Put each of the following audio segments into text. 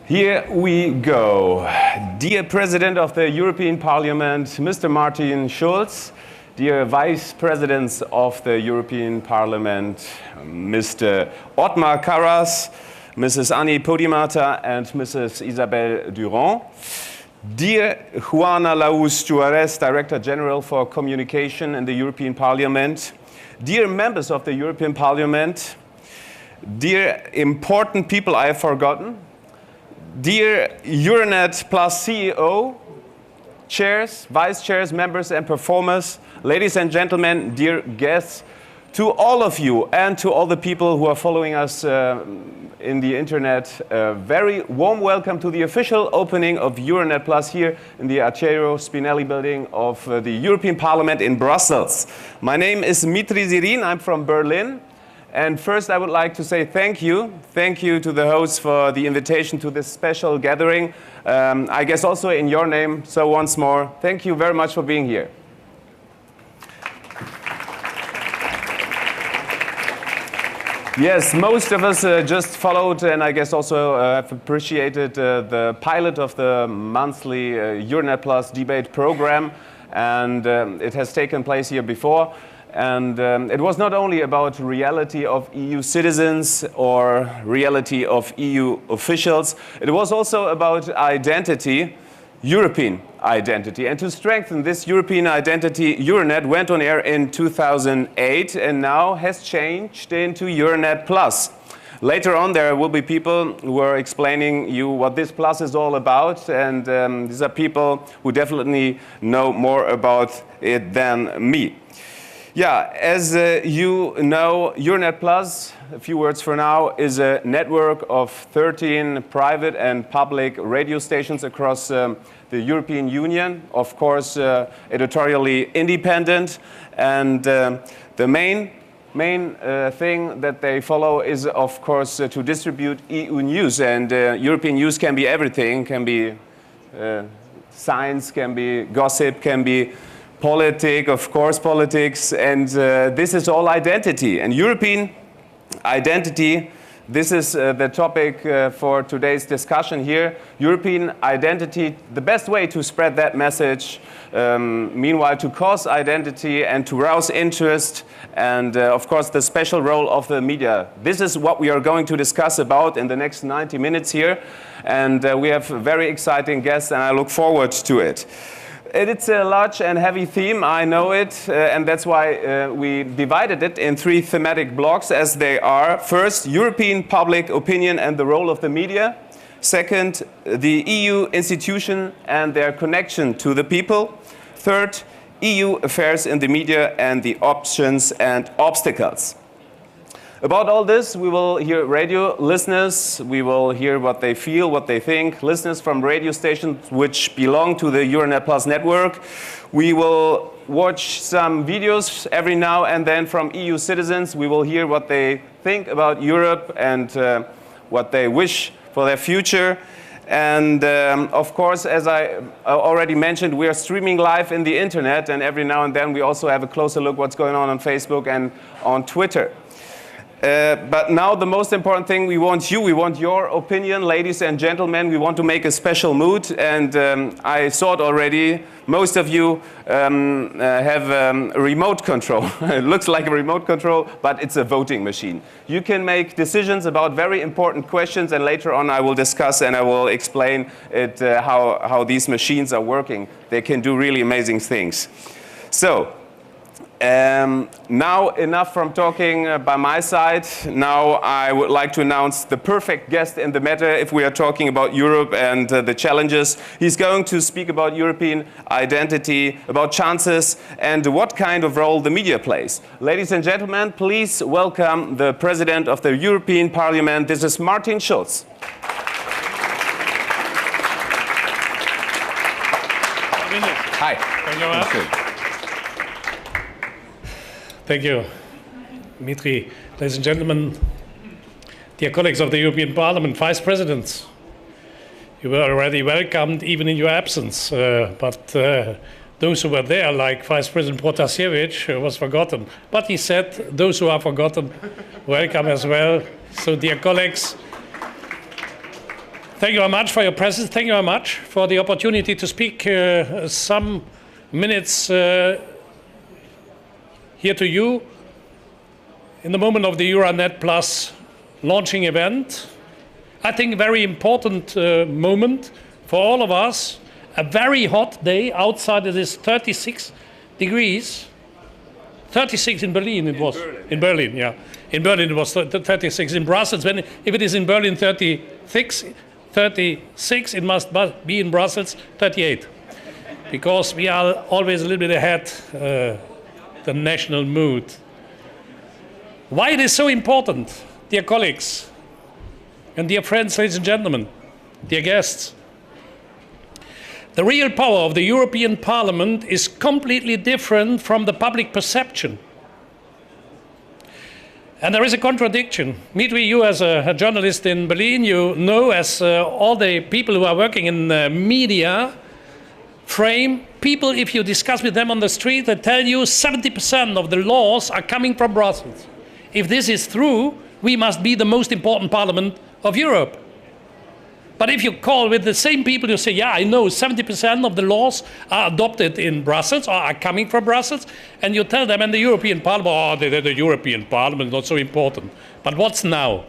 Here we go. Dear President of the European Parliament, Mr. Martin Schulz, dear Vice Presidents of the European Parliament, Mr. Othmar Karas, Mrs. Anni Podimata, and Mrs. Isabel Durand, dear Juana Laúz-Juarez, Director General for Communication in the European Parliament, dear members of the European Parliament, dear important people I have forgotten, dear Euranet Plus CEO, chairs, vice chairs, members and performers, ladies and gentlemen, dear guests, to all of you and to all the people who are following us in the internet, a very warm welcome to the official opening of Euranet Plus here in the Arturo Spinelli building of the European Parliament in Brussels. My name is Mitri Sirin, I'm from Berlin. And first, I would like to say thank you. Thank you to the hosts for the invitation to this special gathering. I guess also in your name. So once more, thank you very much for being here. Yes, most of us just followed and I guess also have appreciated the pilot of the monthly Euranet Plus debate program. And it has taken place here before. And it was not only about reality of EU citizens or reality of EU officials, it was also about identity, European identity. And to strengthen this European identity, Euranet went on air in 2008 and now has changed into Euranet Plus. Later on, there will be people who are explaining you what this plus is all about, and these are people who definitely know more about it than me. Yeah, as you know, Euranet Plus, a few words for now, is a network of 13 private and public radio stations across the European Union, of course, editorially independent. And the main thing that they follow is, of course, to distribute EU news. And European news can be everything, can be science, can be gossip, can be politics, of course, politics, and this is all identity. And European identity, this is the topic for today's discussion here. European identity, the best way to spread that message, meanwhile to cause identity and to rouse interest, and of course the special role of the media. This is what we are going to discuss about in the next 90 minutes here, and we have very exciting guests and I look forward to it. It's a large and heavy theme, I know it, and that's why we divided it in 3 thematic blocks as they are. First, European public opinion and the role of the media. Second, the EU institution and their connection to the people. Third, EU affairs in the media and the options and obstacles. About all this, we will hear radio listeners, we will hear what they feel, what they think, listeners from radio stations which belong to the Euranet Plus network. We will watch some videos every now and then from EU citizens. We will hear what they think about Europe and what they wish for their future. And of course, as I already mentioned, we are streaming live in the internet, and every now and then we also have a closer look what's going on Facebook and on Twitter. But now the most important thing, we want your opinion, ladies and gentlemen. We want to make a special mood, and I saw it already. Most of you have a remote control. It looks like a remote control, but it's a voting machine. You can make decisions about very important questions, and later on I will discuss and I will explain it, how these machines are working. They can do really amazing things. So, now enough from talking by my side. Now I would like to announce the perfect guest in the matter if we are talking about Europe and the challenges. He's going to speak about European identity, about chances, and what kind of role the media plays. Ladies and gentlemen, please welcome the President of the European Parliament. This is Martin Schulz. Hi. Thank you very much. Thank you, Mitri. Ladies and gentlemen, dear colleagues of the European Parliament, Vice Presidents, you were already welcomed even in your absence, but those who were there, like Vice President Protasevich, was forgotten. But he said, those who are forgotten, welcome as well. So dear colleagues, Thank you very much for your presence. Thank you very much for the opportunity to speak some minutes here to you in the moment of the Euranet Plus launching event. I think a very important moment for all of us. A very hot day outside. It is 36 degrees. 36 in Berlin it was. In Berlin, yeah. In Berlin it was 36. In Brussels, if it is in Berlin 36, it must be in Brussels 38. Because we are always a little bit ahead the national mood. Why it is so important, dear colleagues, and dear friends, ladies and gentlemen, dear guests. The real power of the European Parliament is completely different from the public perception. And there is a contradiction. Mitri, you as a journalist in Berlin, you know, as all the people who are working in the media frame, people, if you discuss with them on the street, they tell you 70% of the laws are coming from Brussels. If this is true, we must be the most important parliament of Europe. But if you call with the same people, you say, yeah, I know 70% of the laws are adopted in Brussels or are coming from Brussels, and you tell them in the European Parliament, oh, the European Parliament is not so important. But what's now?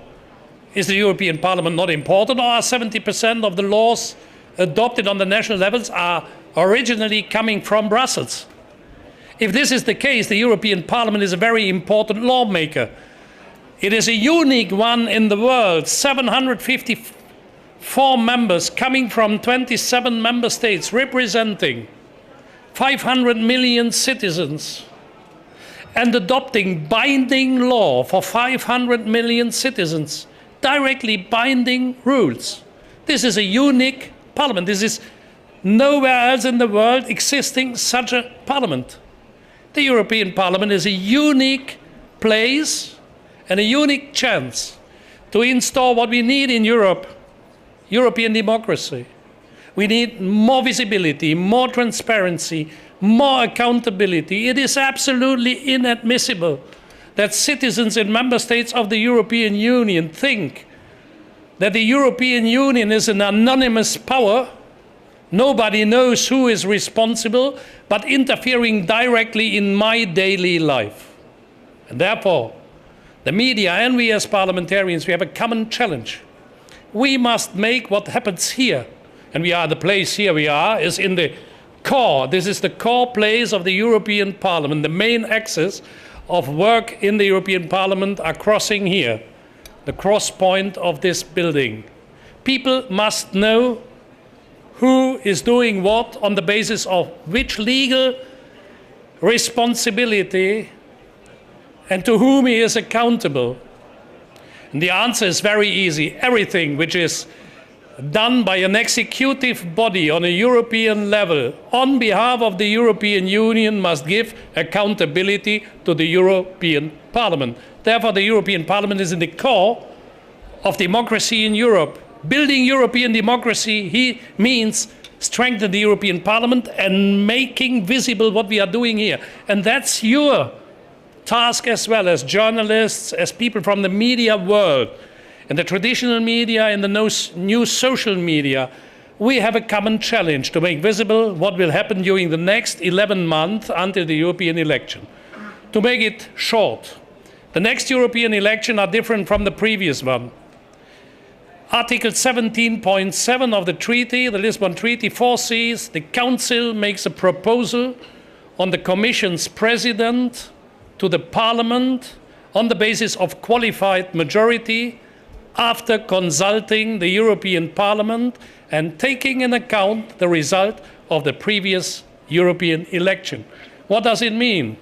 Is the European Parliament not important, or are 70% of the laws adopted on the national levels are originally coming from Brussels? If this is the case, the European Parliament is a very important lawmaker. It is a unique one in the world, 754 members coming from 27 member states, representing 500 million citizens, and adopting binding law for 500 million citizens, directly binding rules. This is a unique parliament. This is nowhere else in the world existing such a parliament. The European Parliament is a unique place and a unique chance to install what we need in Europe, European democracy. We need more visibility, more transparency, more accountability. It is absolutely inadmissible that citizens in member states of the European Union think that the European Union is an anonymous power. Nobody knows who is responsible, but interfering directly in my daily life. And therefore, the media and we as parliamentarians, we have a common challenge. We must make what happens here, and we are the place here we are, is in the core. This is the core place of the European Parliament. The main axis of work in the European Parliament are crossing here, the cross point of this building. People must know who is doing what on the basis of which legal responsibility and to whom he is accountable. And the answer is very easy. Everything which is done by an executive body on a European level on behalf of the European Union must give accountability to the European Parliament. Therefore, the European Parliament is in the core of democracy in Europe. Building European democracy means strengthening the European Parliament and making visible what we are doing here. And that's your task as well, as journalists, as people from the media world, in the traditional media, in the new social media. We have a common challenge to make visible what will happen during the next 11 months until the European election. To make it short, the next European election are different from the previous one. Article 17.7 of the treaty, the Lisbon Treaty, foresees the Council makes a proposal on the Commission's President to the Parliament on the basis of qualified majority after consulting the European Parliament and taking into account the result of the previous European election. What does it mean?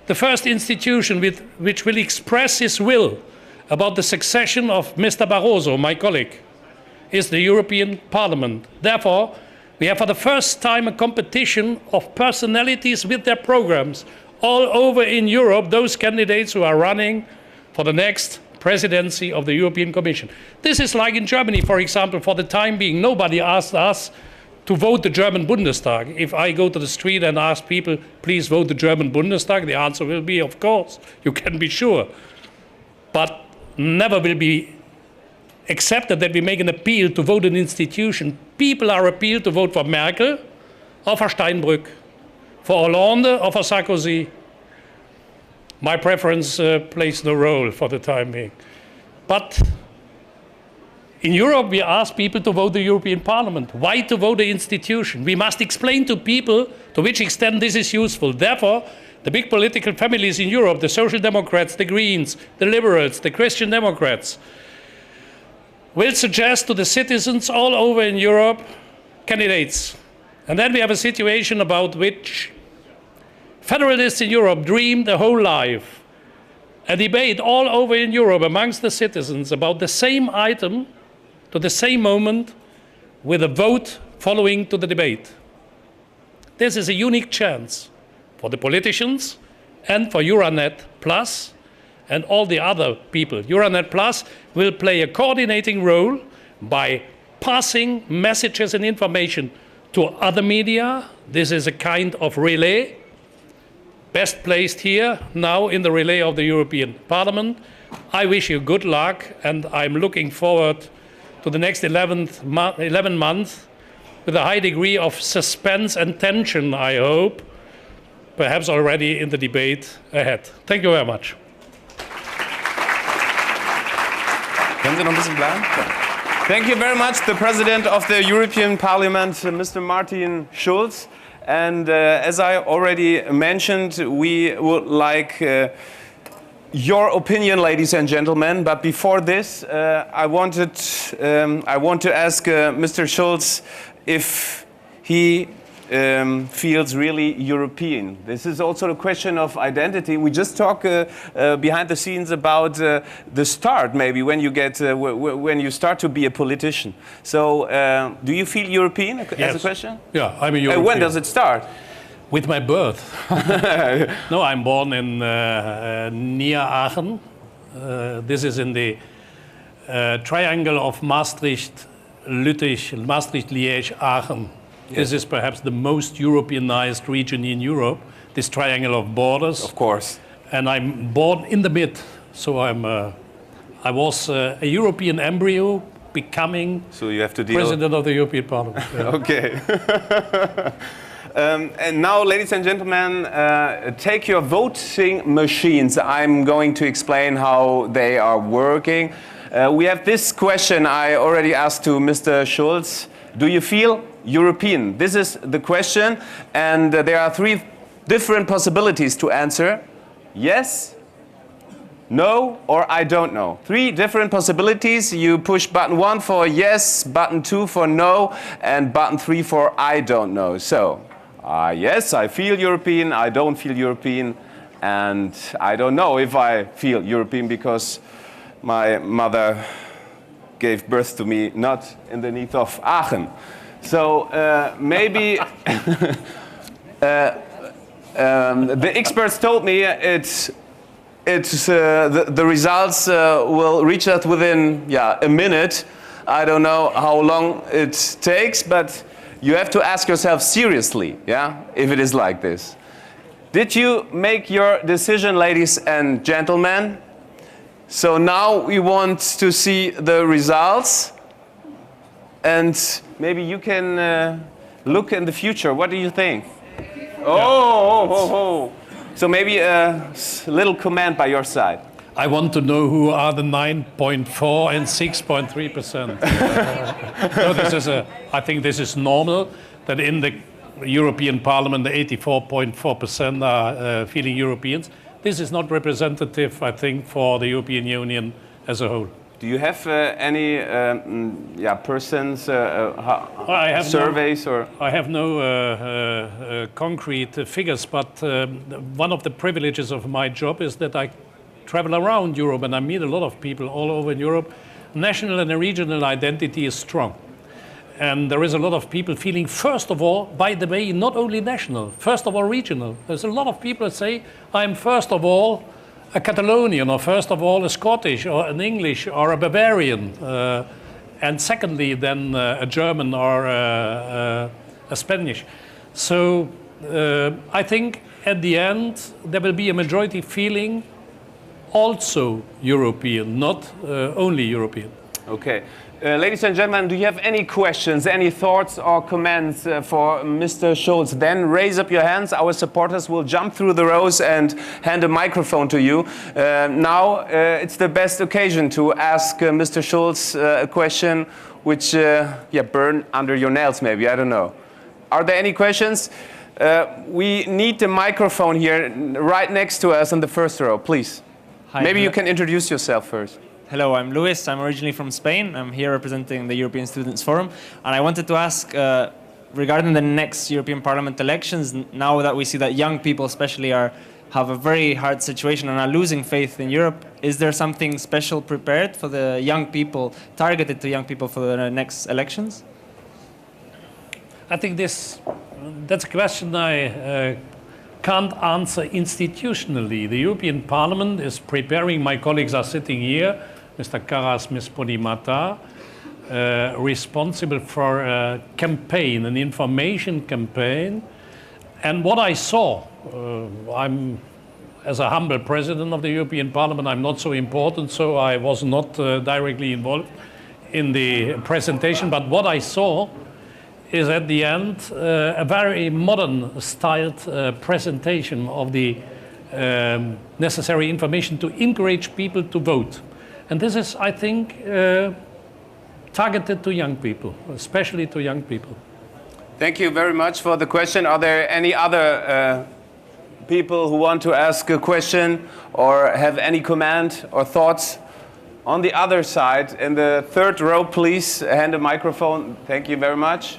The first institution which will express its will about the succession of Mr. Barroso, my colleague, is the European Parliament. Therefore, we have for the first time a competition of personalities with their programs all over in Europe, those candidates who are running for the next presidency of the European Commission. This is like in Germany, for example, for the time being, nobody asked us to vote the German Bundestag. If I go to the street and ask people, please vote the German Bundestag, the answer will be, of course, you can be sure. But never will be accepted that we make an appeal to vote an institution, people are appealed to vote for Merkel or for Steinbrück, for Hollande or for Sarkozy. My preference plays no role for the time being. But in Europe, we ask people to vote the European Parliament. Why to vote the institution? We must explain to people to which extent this is useful. Therefore, the big political families in Europe, the Social Democrats, the Greens, the Liberals, the Christian Democrats, will suggest to the citizens all over in Europe candidates. And then we have a situation about which federalists in Europe dreamed their whole life. A debate all over in Europe amongst the citizens about the same item to the same moment with a vote following to the debate. This is a unique chance for the politicians and for Euranet Plus and all the other people. Euranet Plus will play a coordinating role by passing messages and information to other media. This is a kind of relay, best placed here now in the relay of the European Parliament. I wish you good luck, and I'm looking forward to the next 11 months with a high degree of suspense and tension, I hope, perhaps already in the debate ahead. Thank you very much. Können Sie noch ein bisschen bleiben? Thank you very much, the President of the European Parliament, Mr. Martin Schulz. And as I already mentioned, we would like your opinion, ladies and gentlemen. But before this, I want to ask Mr. Schulz if he feels really European. This is also a question of identity. We just talk behind the scenes about the start, maybe when you get when you start to be a politician. So, do you feel European? As Yes. a question? Yeah, I'm a European. When does it start? With my birth. No, I'm born in near Aachen. This is in the triangle of Maastricht, Lüttich, Maastricht, Liège, Aachen. Yes. This is perhaps the most Europeanized region in Europe, this triangle of borders. Of course. And I'm born in the mid, so I was a European embryo becoming So you have to deal. President of the European Parliament. Yeah. Okay. And now, ladies and gentlemen, take your voting machines. I'm going to explain how they are working. We have this question I already asked to Mr. Schulz. Do you feel European? This is the question, and there are three different possibilities to answer. Yes, no, or I don't know. Three different possibilities. You push button 1 for yes, button 2 for no, and button 3 for I don't know. So, yes, I feel European, I don't feel European, and I don't know if I feel European because my mother gave birth to me not underneath of Aachen. So maybe the experts told me the results will reach us within a minute. I don't know how long it takes, but you have to ask yourself seriously, if it is like this. Did you make your decision, ladies and gentlemen? So now we want to see the results, and maybe you can look in the future. What do you think? Oh. So maybe a little comment by your side. I want to know who are the 9.4 and 6.3%. No, I think this is normal, that in the European Parliament, the 84.4% are feeling Europeans. This is not representative, I think, for the European Union as a whole. Do you have any persons, surveys? I have no concrete figures, but one of the privileges of my job is that I travel around Europe and I meet a lot of people all over in Europe. National and regional identity is strong. And there is a lot of people feeling, first of all, by the way, not only national, first of all regional. There's a lot of people that say, I'm first of all a Catalonian, or first of all a Scottish, or an English, or a Bavarian. And secondly, then a German or a Spanish. So I think at the end, there will be a majority feeling also European, not only European. Okay. Ladies and gentlemen, do you have any questions, any thoughts or comments for Mr. Schulz? Then raise up your hands. Our supporters will jump through the rows and hand a microphone to you. Now it's the best occasion to ask Mr. Schulz a question which burn under your nails maybe, I don't know. Are there any questions? We need the microphone here right next to us in the first row, please. Hi, maybe you can introduce yourself first. Hello, I'm Luis. I'm originally from Spain. I'm here representing the European Students' Forum. And I wanted to ask, regarding the next European Parliament elections, now that we see that young people especially have a very hard situation and are losing faith in Europe, is there something special prepared for the young people, targeted to young people for the next elections? I think that's a question I can't answer institutionally. The European Parliament is preparing, my colleagues are sitting here, Mr. Karas, Ms. Podimata, responsible for a campaign, an information campaign. And what I saw, as a humble president of the European Parliament, I'm not so important, so I was not directly involved in the presentation. But what I saw is at the end a very modern styled presentation of the necessary information to encourage people to vote. And this is, I think, targeted to young people, especially to young people. Thank you very much for the question. Are there any other people who want to ask a question or have any comment or thoughts? On the other side, in the third row, please hand a microphone. Thank you very much.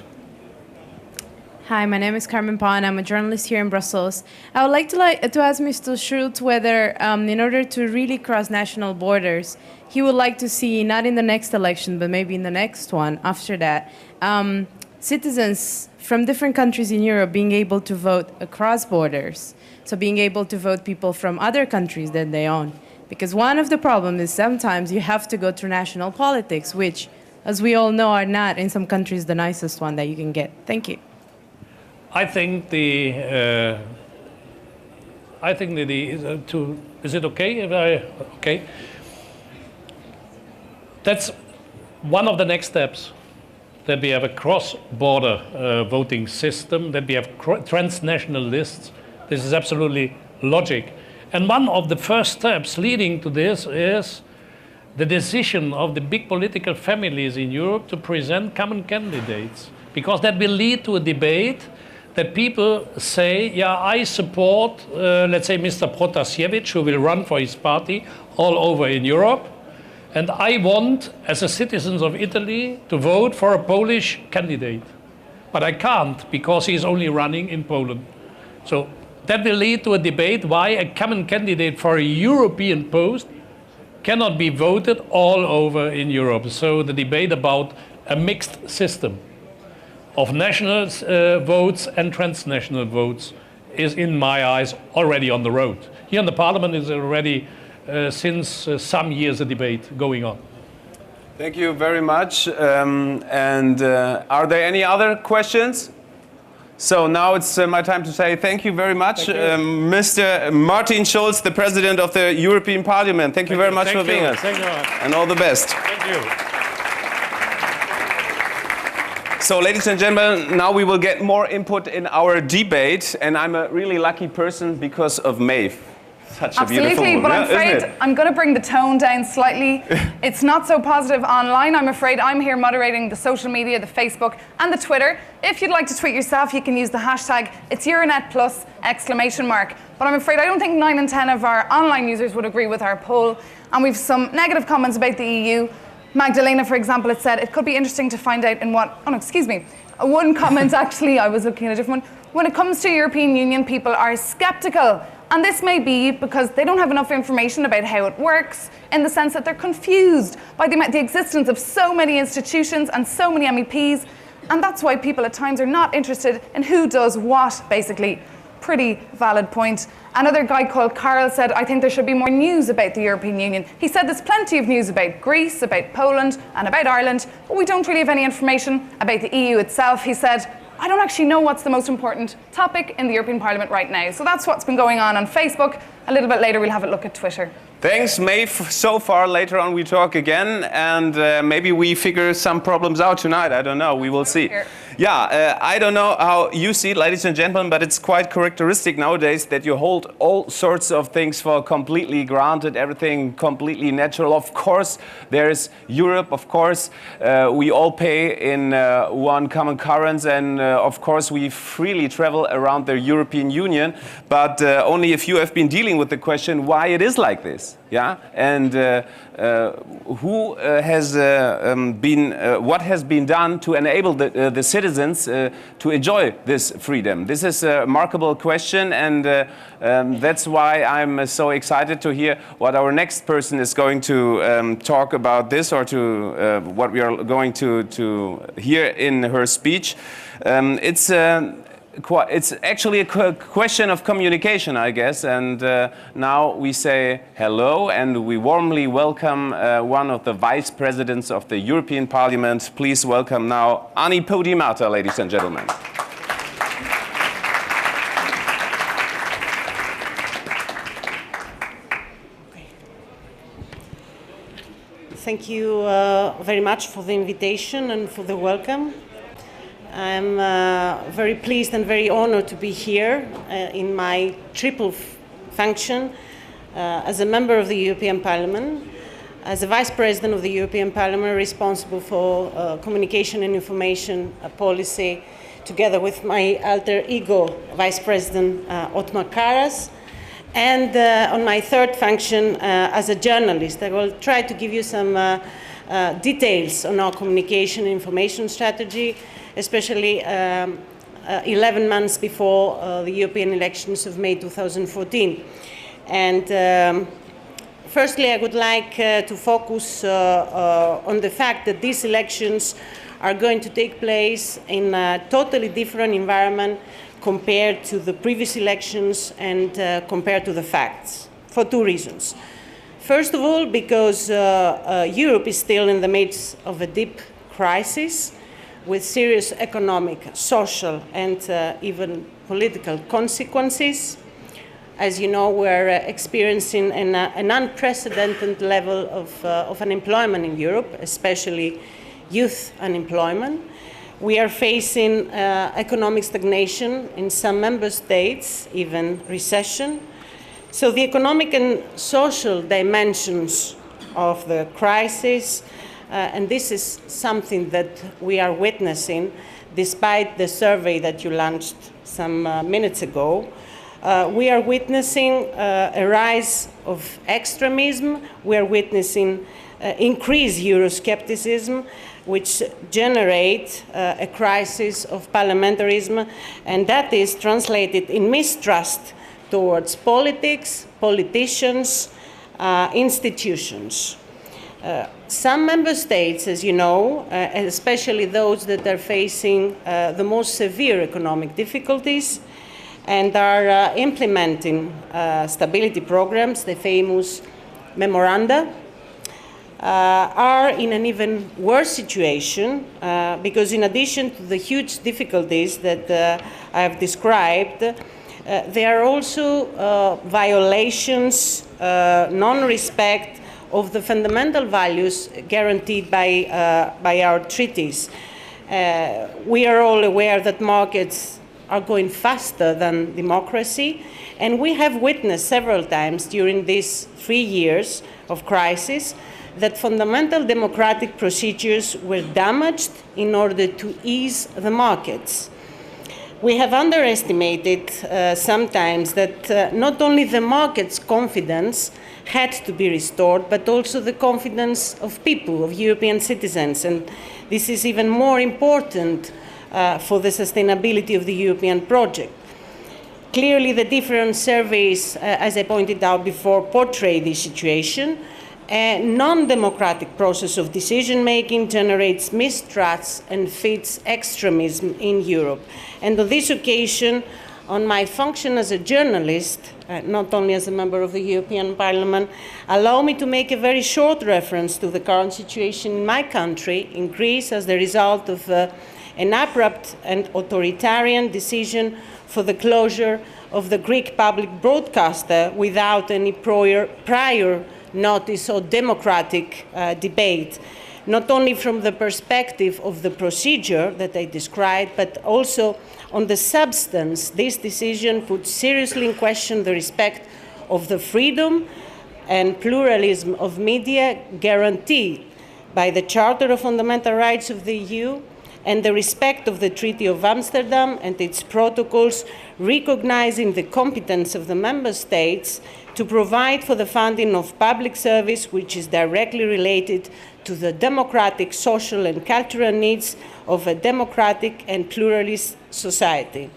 Hi, my name is Carmen Pan. I'm a journalist here in Brussels. I would like to ask Mr. Schulz whether, in order to really cross national borders, he would like to see, not in the next election, but maybe in the next one after that, citizens from different countries in Europe being able to vote across borders. So being able to vote people from other countries that they own. Because one of the problems is sometimes you have to go through national politics, which, as we all know, are not, in some countries, the nicest one that you can get. Thank you. I think is it okay if okay? That's one of the next steps, that we have a cross-border voting system, that we have transnational lists. This is absolutely logic. And one of the first steps leading to this is the decision of the big political families in Europe to present common candidates, because that will lead to a debate that people say, yeah, I support, let's say, Mr. Protasiewicz, who will run for his party all over in Europe, and I want, as a citizen of Italy, to vote for a Polish candidate. But I can't, because he's only running in Poland. So that will lead to a debate why a common candidate for a European post cannot be voted all over in Europe. So the debate about a mixed system of national votes and transnational votes is, in my eyes, already on the road. Here in the Parliament is already, since some years, a debate going on. Thank you very much. Are there any other questions? So now it's my time to say thank you very much, Mr. Martin Schulz, the President of the European Parliament. Thank you very much for being us. Thank you. And all the best. Thank you. So, ladies and gentlemen, now we will get more input in our debate, and I'm a really lucky person because of Maeve. Such a beautiful woman. Absolutely, but I'm afraid I'm going to bring the tone down slightly. It's not so positive online. I'm afraid I'm here moderating the social media, the Facebook and the Twitter. If you'd like to tweet yourself, you can use the hashtag It's Euranet Plus ! But I'm afraid I don't think 9 in 10 of our online users would agree with our poll. And we've some negative comments about the EU. Magdalena, for example, had said, it could be interesting to find out in what... Oh, no, excuse me. One comment, actually, I was looking at a different one. When it comes to European Union, people are sceptical. And this may be because they don't have enough information about how it works, in the sense that they're confused by the existence of so many institutions and so many MEPs. And that's why people at times are not interested in who does what, basically. Pretty valid point. Another guy called Carl said, I think there should be more news about the European Union. He said there's plenty of news about Greece, about Poland, and about Ireland, but we don't really have any information about the EU itself. He said, I don't actually know what's the most important topic in the European Parliament right now. So that's what's been going on Facebook. A little bit later, we'll have a look at Twitter. Thanks, Maeve. So far, later on we talk again, and maybe we figure some problems out tonight. I don't know. We will see. Yeah, I don't know how you see it, ladies and gentlemen, but it's quite characteristic nowadays that you hold all sorts of things for completely granted, everything completely natural. Of course, there's Europe. Of course, we all pay in one common currency, and of course, we freely travel around the European Union. But only if you have been dealing with the question why it is like this. Yeah, and who has been, what has been done to enable the citizens to enjoy this freedom? This is a remarkable question, and that's why I'm so excited to hear what our next person is going to talk about this, or to what we are going to hear in her speech. It's actually a question of communication, I guess, and now we say hello and we warmly welcome one of the vice presidents of the European Parliament. Please welcome now Anni Podimata, ladies and gentlemen. Thank you very much for the invitation and for the welcome. I'm very pleased and very honored to be here in my triple function as a member of the European Parliament, as a Vice President of the European Parliament responsible for communication and information policy, together with my alter ego, Vice President Othmar Karas, and on my third function as a journalist. I will try to give you some details on our communication and information strategy, especially 11 months before the European elections of May 2014. And firstly, I would like to focus on the fact that these elections are going to take place in a totally different environment compared to the previous elections and compared to the facts, for two reasons. First of all, because Europe is still in the midst of a deep crisis, with serious economic, social, and even political consequences. As you know, we're experiencing an unprecedented level of unemployment in Europe, especially youth unemployment. We are facing economic stagnation in some member states, even recession. So the economic and social dimensions of the crisis, and this is something that we are witnessing, despite the survey that you launched some minutes ago. We are witnessing a rise of extremism. We are witnessing increased Euroscepticism, which generates a crisis of parliamentarism, and that is translated in mistrust towards politics, politicians, institutions. Some member states, as you know, especially those that are facing the most severe economic difficulties and are implementing stability programs, the famous memoranda, are in an even worse situation because in addition to the huge difficulties that I have described, there are also violations, non-respect of the fundamental values guaranteed by our treaties. We are all aware that markets are going faster than democracy, and we have witnessed several times during these 3 years of crisis that fundamental democratic procedures were damaged in order to ease the markets. We have underestimated sometimes that not only the market's confidence had to be restored, but also the confidence of people, of European citizens. And this is even more important for the sustainability of the European project. Clearly, the different surveys, as I pointed out before, portray this situation. A non-democratic process of decision-making generates mistrust and feeds extremism in Europe. And on this occasion, on my function as a journalist, not only as a member of the European Parliament, allow me to make a very short reference to the current situation in my country, in Greece, as the result of an abrupt and authoritarian decision for the closure of the Greek public broadcaster without any prior notice or democratic debate, not only from the perspective of the procedure that I described, but also on the substance. This decision puts seriously in question the respect of the freedom and pluralism of media guaranteed by the Charter of Fundamental Rights of the EU and the respect of the Treaty of Amsterdam and its protocols, recognizing the competence of the member states to provide for the funding of public service which is directly related to the democratic, social and cultural needs of a democratic and pluralist society.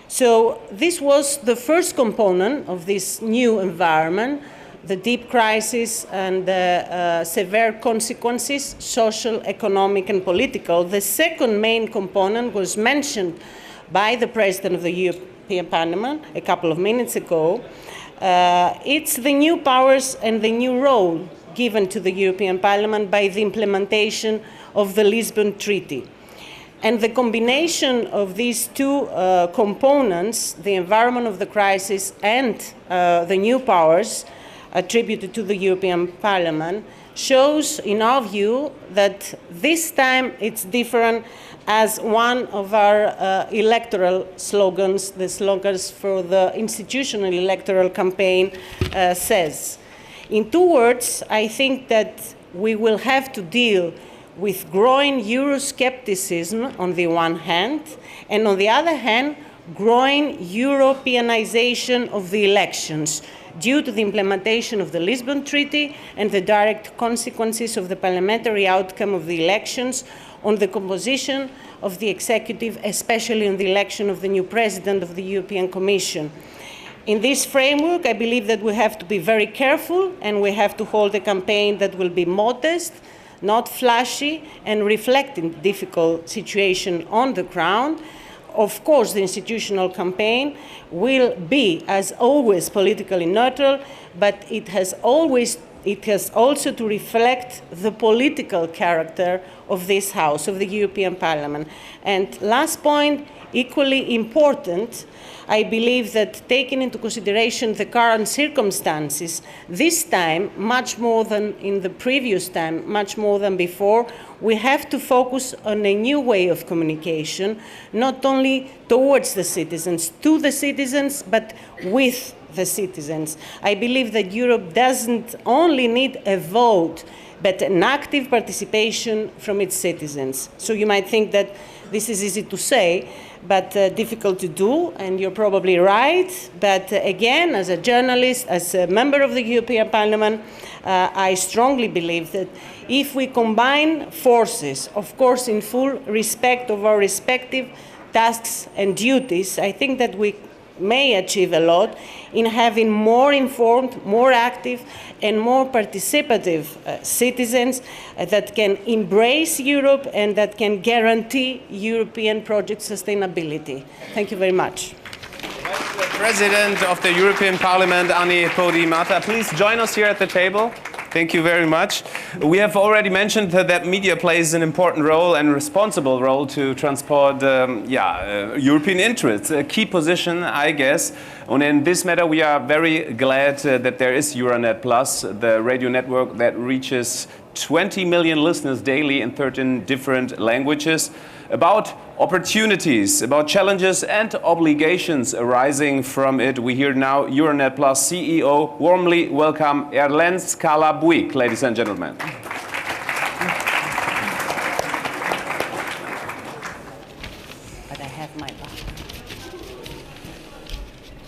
So this was the first component of this new environment, the deep crisis and the severe consequences, social, economic and political. The second main component was mentioned by the President of the European Parliament a couple of minutes ago. It's the new powers and the new role given to the European Parliament by the implementation of the Lisbon Treaty. And the combination of these two components, the environment of the crisis and the new powers attributed to the European Parliament, shows, in our view, that this time it's different, as one of our electoral slogans, the slogans for the institutional electoral campaign says. In 2 words, I think that we will have to deal with growing Euroscepticism on the one hand, and on the other hand, growing Europeanization of the elections due to the implementation of the Lisbon Treaty and the direct consequences of the parliamentary outcome of the elections on the composition of the executive, especially on the election of the new president of the European Commission. In this framework, I believe that we have to be very careful and we have to hold a campaign that will be modest, not flashy, and reflecting the difficult situation on the ground. Of course, the institutional campaign will be, as always, politically neutral, but it has also to reflect the political character of this House, of the European Parliament. And last point, equally important, I believe that taking into consideration the current circumstances, this time, much more than in the previous time, much more than before, we have to focus on a new way of communication, not only towards the citizens, to the citizens, but with the citizens. I believe that Europe doesn't only need a vote, but an active participation from its citizens. So you might think that this is easy to say, but difficult to do, and you're probably right. But again, as a journalist, as a member of the European Parliament, I strongly believe that if we combine forces, of course in full respect of our respective tasks and duties, I think that we may achieve a lot in having more informed, more active and more participative citizens that can embrace Europe and that can guarantee European project sustainability. Thank you very much. The President of the European Parliament, Anni Podimata, please join us here at the table. Thank you very much. We have already mentioned that media plays an important role and responsible role to transport European interests, a key position, I guess. And in this matter, we are very glad that there is Euranet Plus, the radio network that reaches 20 million listeners daily in 13 different languages. About opportunities, about challenges and obligations arising from it, we hear now Euranet Plus CEO warmly welcome Erlends Calabuig, ladies and gentlemen. But I have my back.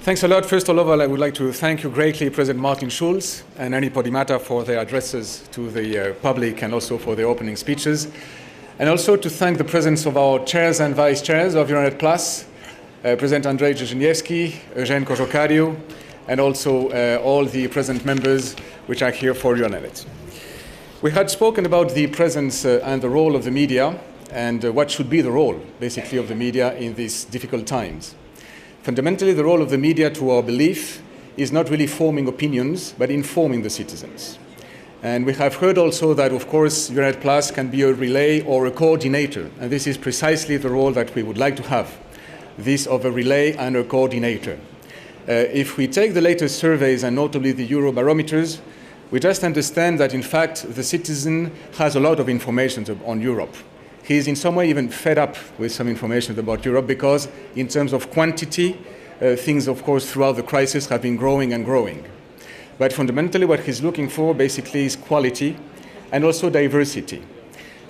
Thanks a lot. First of all, I would like to thank you greatly, President Martin Schulz and Anni Podimata, for their addresses to the public and also for their opening speeches. And also to thank the presence of our chairs and vice chairs of Euranet Plus, President Andrzej Dzierżyniewski, Eugène Cojocario, and also all the present members which are here for Euranet. We had spoken about the presence and the role of the media and what should be the role, basically, of the media in these difficult times. Fundamentally, the role of the media, to our belief, is not really forming opinions, but informing the citizens. And we have heard also that, of course, Euranet Plus can be a relay or a coordinator, and this is precisely the role that we would like to have, this of a relay and a coordinator. If we take the latest surveys, and notably the Eurobarometers, We just understand that, in fact, the citizen has a lot of information on Europe. He is in some way even fed up with some information about Europe because, in terms of quantity, things, of course, throughout the crisis have been growing and growing. But fundamentally, what he's looking for basically is quality and also diversity.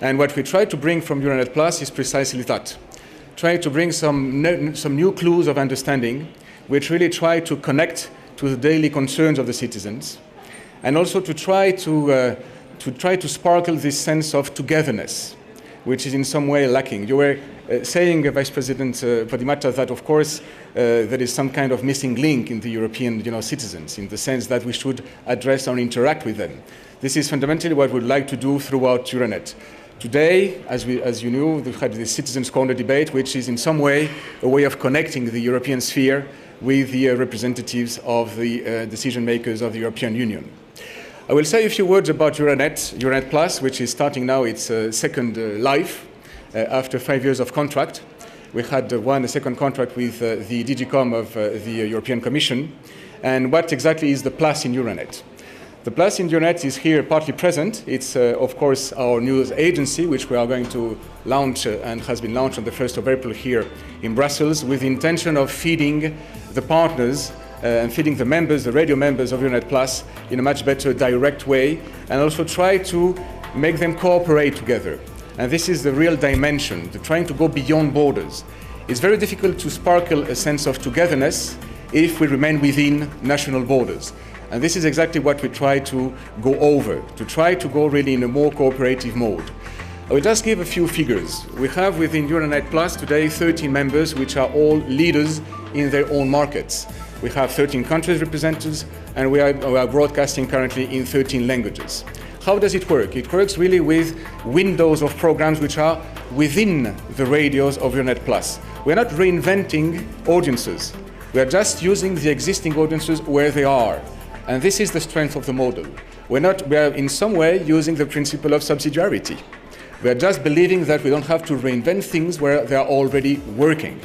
And what we try to bring from Euranet Plus is precisely that. Try to bring some new clues of understanding, which really try to connect to the daily concerns of the citizens, and also to try to sparkle this sense of togetherness, which is in some way lacking. You were saying, Vice President Podimata, that of course there is some kind of missing link in the European citizens, in the sense that we should address and interact with them. This is fundamentally what we'd like to do throughout Euranet. Today, as you knew, we had the Citizens' Corner debate, which is in some way a way of connecting the European sphere with the representatives of the decision makers of the European Union. I will say a few words about Euranet Plus, which is starting now its second life after 5 years of contract. We had a second contract with the DG.com of the European Commission. And what exactly is the Plus in Euranet? The Plus in Euranet is here partly present. It's, of course, our news agency, which we are going to launch and has been launched on the 1st of April here in Brussels, with the intention of feeding the partners and feeding the members, the radio members of Euranet Plus, in a much better direct way, and also try to make them cooperate together. And this is the real dimension, trying to go beyond borders. It's very difficult to sparkle a sense of togetherness if we remain within national borders. And this is exactly what we try to go over, to try to go really in a more cooperative mode. I will just give a few figures. We have within Euranet Plus today 13 members, which are all leaders in their own markets. We have 13 countries represented, and we are broadcasting currently in 13 languages. How does it work? It works really with windows of programs which are within the radios of Euranet Plus. We're not reinventing audiences. We are just using the existing audiences where they are. And this is the strength of the model. We are in some way using the principle of subsidiarity. We are just believing that we don't have to reinvent things where they are already working.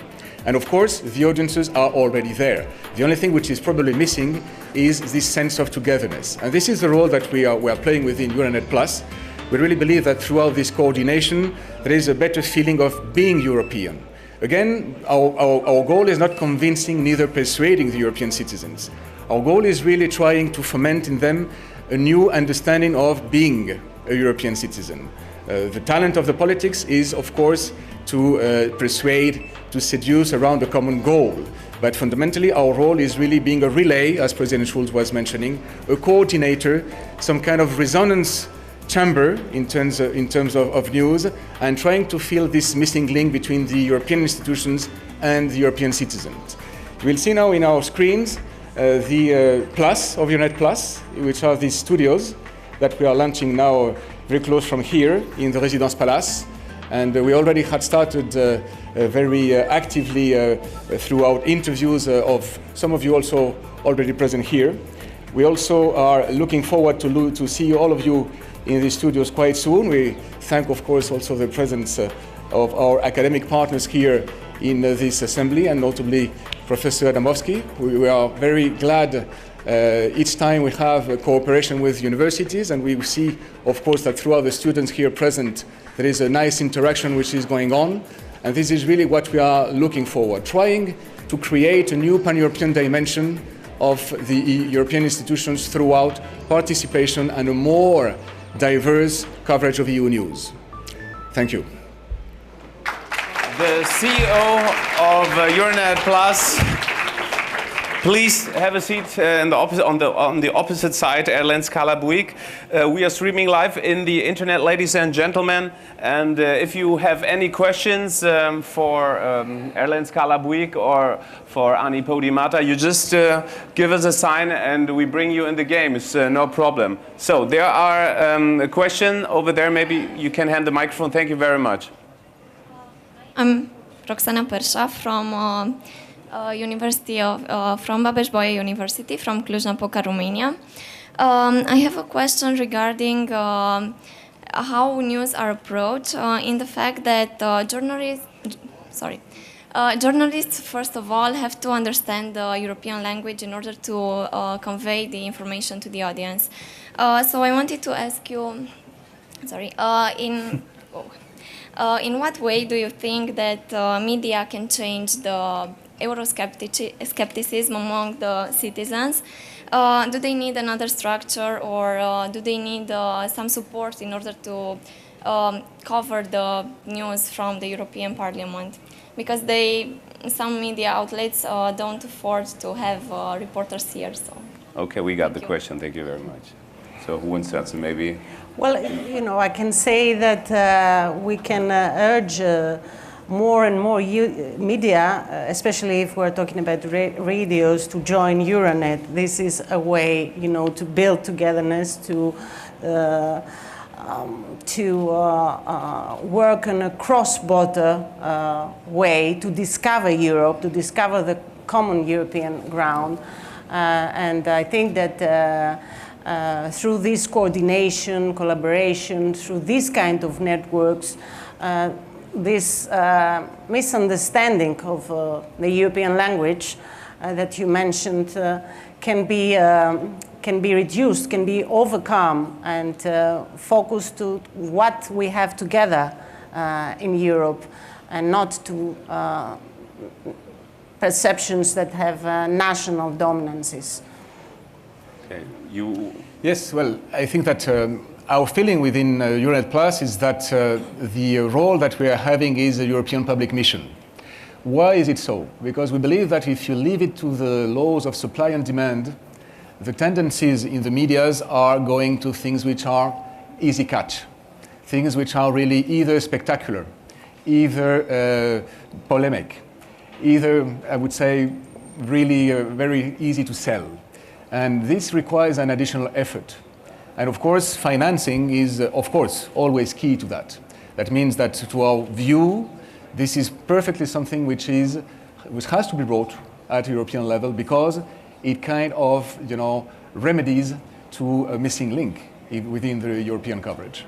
And of course, the audiences are already there. The only thing which is probably missing is this sense of togetherness. And this is the role that we are playing within Euranet Plus. We really believe that throughout this coordination, there is a better feeling of being European. Again, our goal is not convincing, neither persuading the European citizens. Our goal is really trying to foment in them a new understanding of being a European citizen. The talent of the politics is, of course, to persuade, to seduce around a common goal. But fundamentally, our role is really being a relay, as President Schulz was mentioning, a coordinator, some kind of resonance chamber in terms of news, and trying to fill this missing link between the European institutions and the European citizens. You will see now in our screens the Plus of Euranet Plus, which are these studios that we are launching now very close from here in the Residence Palace. And we already had started very actively throughout interviews of some of you also already present here. We also are looking forward to see all of you in the studios quite soon. We thank, of course, also the presence of our academic partners here in this assembly, and notably Professor Adamowski. We are very glad each time we have a cooperation with universities, and we see, of course, that throughout the students here present, there is a nice interaction which is going on, and this is really what we are looking forward, trying to create a new pan-European dimension of the European institutions throughout participation and a more diverse coverage of EU news. Thank you. The CEO of Euranet Plus. Please have a seat on the opposite side, Erlends, Calabuig. We are streaming live in the internet, ladies and gentlemen. And if you have any questions for Erlends, Calabuig or for Anni Podimata, you just give us a sign and we bring you in the game. It's no problem. So there are a question over there. Maybe you can hand the microphone. Thank you very much. I'm Roxana Persha from from Babeș-Bolyai University, from Cluj-Napoca, Romania. I have a question regarding how news are approached in the fact that journalists, first of all, have to understand the European language in order to convey the information to the audience. So I wanted to ask you, sorry, in what way do you think that media can change the Euroscepticism among the citizens? Do they need another structure, or do they need some support in order to cover the news from the European Parliament? Because some media outlets don't afford to have reporters here. So. Okay, we got the question. Thank you very much. So who wants to answer, maybe? Well, you know, I can say that we can urge more and more media, especially if we're talking about radios, to join Euranet. This is a way, you know, to build togetherness, to work on a cross-border way to discover Europe, to discover the common European ground. And I think that through this coordination, collaboration, through these kind of networks, this misunderstanding of the European language that you mentioned can be reduced, can be overcome, and focus to what we have together in Europe, and not to perceptions that have national dominances. Okay. Yes, well, I think that our feeling within Euranet Plus is that the role that we are having is a European public mission. Why is it so? Because we believe that if you leave it to the laws of supply and demand, the tendencies in the medias are going to things which are easy catch, things which are really either spectacular, either polemic, either, I would say, really very easy to sell. And this requires an additional effort. And of course, financing is, of course, always key to that. That means that to our view, this is perfectly something which has to be brought at European level, because it kind of, you know, remedies to a missing link within the European coverage.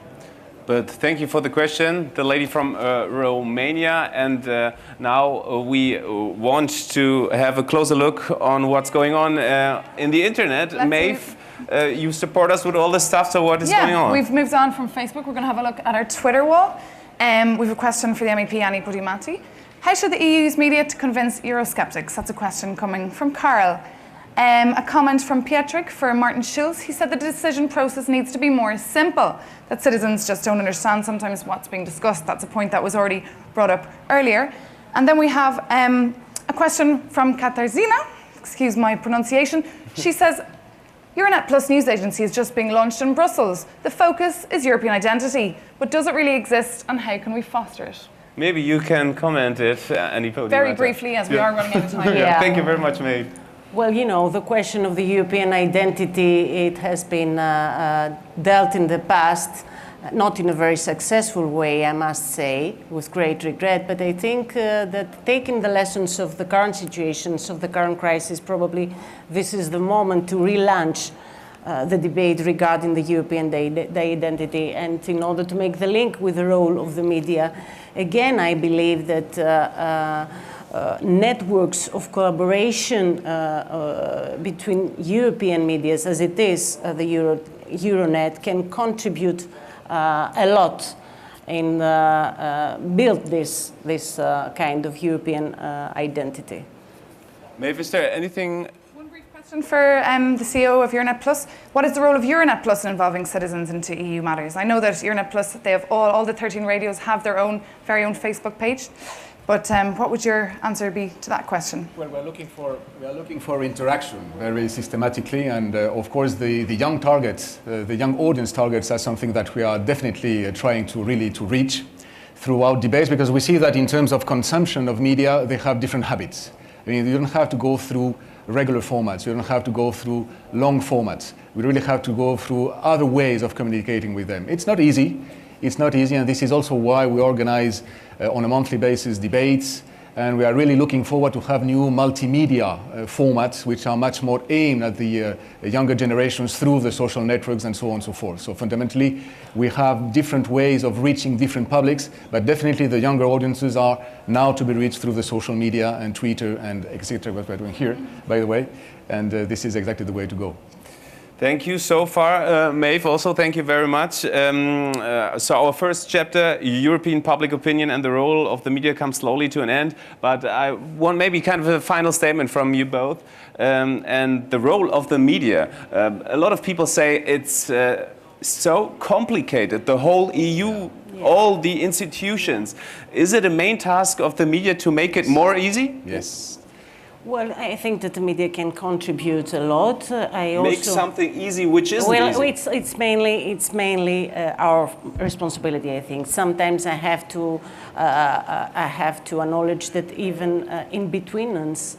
But thank you for the question, the lady from Romania. And now we want to have a closer look on what's going on in the internet. Maeve, you support us with all this stuff, so what is going on? Yeah, we've moved on from Facebook. We're going to have a look at our Twitter wall. We have a question for the MEP, Anni Podimata. How should the EU use media to convince Eurosceptics? That's a question coming from Carl. A comment from Pietrek for Martin Schulz. He said the decision process needs to be more simple, that citizens just don't understand sometimes what's being discussed. That's a point that was already brought up earlier. And then we have a question from Katarzyna, excuse my pronunciation. She says, Euranet Plus news agency is just being launched in Brussels. The focus is European identity, but does it really exist, and how can we foster it? Maybe you can comment it, Anni Podimata. Very briefly, as we are running out of time. Yeah. Thank you very much, Maeve. Well, you know, the question of the European identity, it has been dealt in the past, not in a very successful way, I must say, with great regret. But I think that taking the lessons of the current situations, of the current crisis, probably this is the moment to relaunch the debate regarding the European identity. And in order to make the link with the role of the media, again, I believe that networks of collaboration between European medias, as it is the Euranet, can contribute a lot in build this kind of European identity. Maeve, is there anything? One brief question for the CEO of Euranet Plus. What is the role of Euranet Plus in involving citizens into EU matters? I know that Euranet Plus, they have all the 13 radios have their very own Facebook page. But what would your answer be to that question? Well, we are looking for interaction very systematically, and of course the young targets, the young audience targets, are something that we are definitely trying to reach throughout debates, because we see that in terms of consumption of media, they have different habits. I mean, you don't have to go through regular formats, you don't have to go through long formats. We really have to go through other ways of communicating with them. It's not easy. It's not easy, and this is also why we organize on a monthly basis debates, and we are really looking forward to have new multimedia formats which are much more aimed at the younger generations through the social networks and so on and so forth. So fundamentally, we have different ways of reaching different publics, but definitely the younger audiences are now to be reached through the social media and Twitter and etc. what we're doing here, by the way, and this is exactly the way to go. Thank you so far, Maeve. Also, thank you very much. So our first chapter, European public opinion and the role of the media, comes slowly to an end. But I want maybe kind of a final statement from you both. And the role of the media. A lot of people say it's so complicated, the whole EU, all the institutions. Is it a main task of the media to make it more easy? Yes. Well, I think that the media can contribute a lot. Make something easy, which isn't easy. It's mainly our responsibility. I think sometimes I have to acknowledge that even in between us,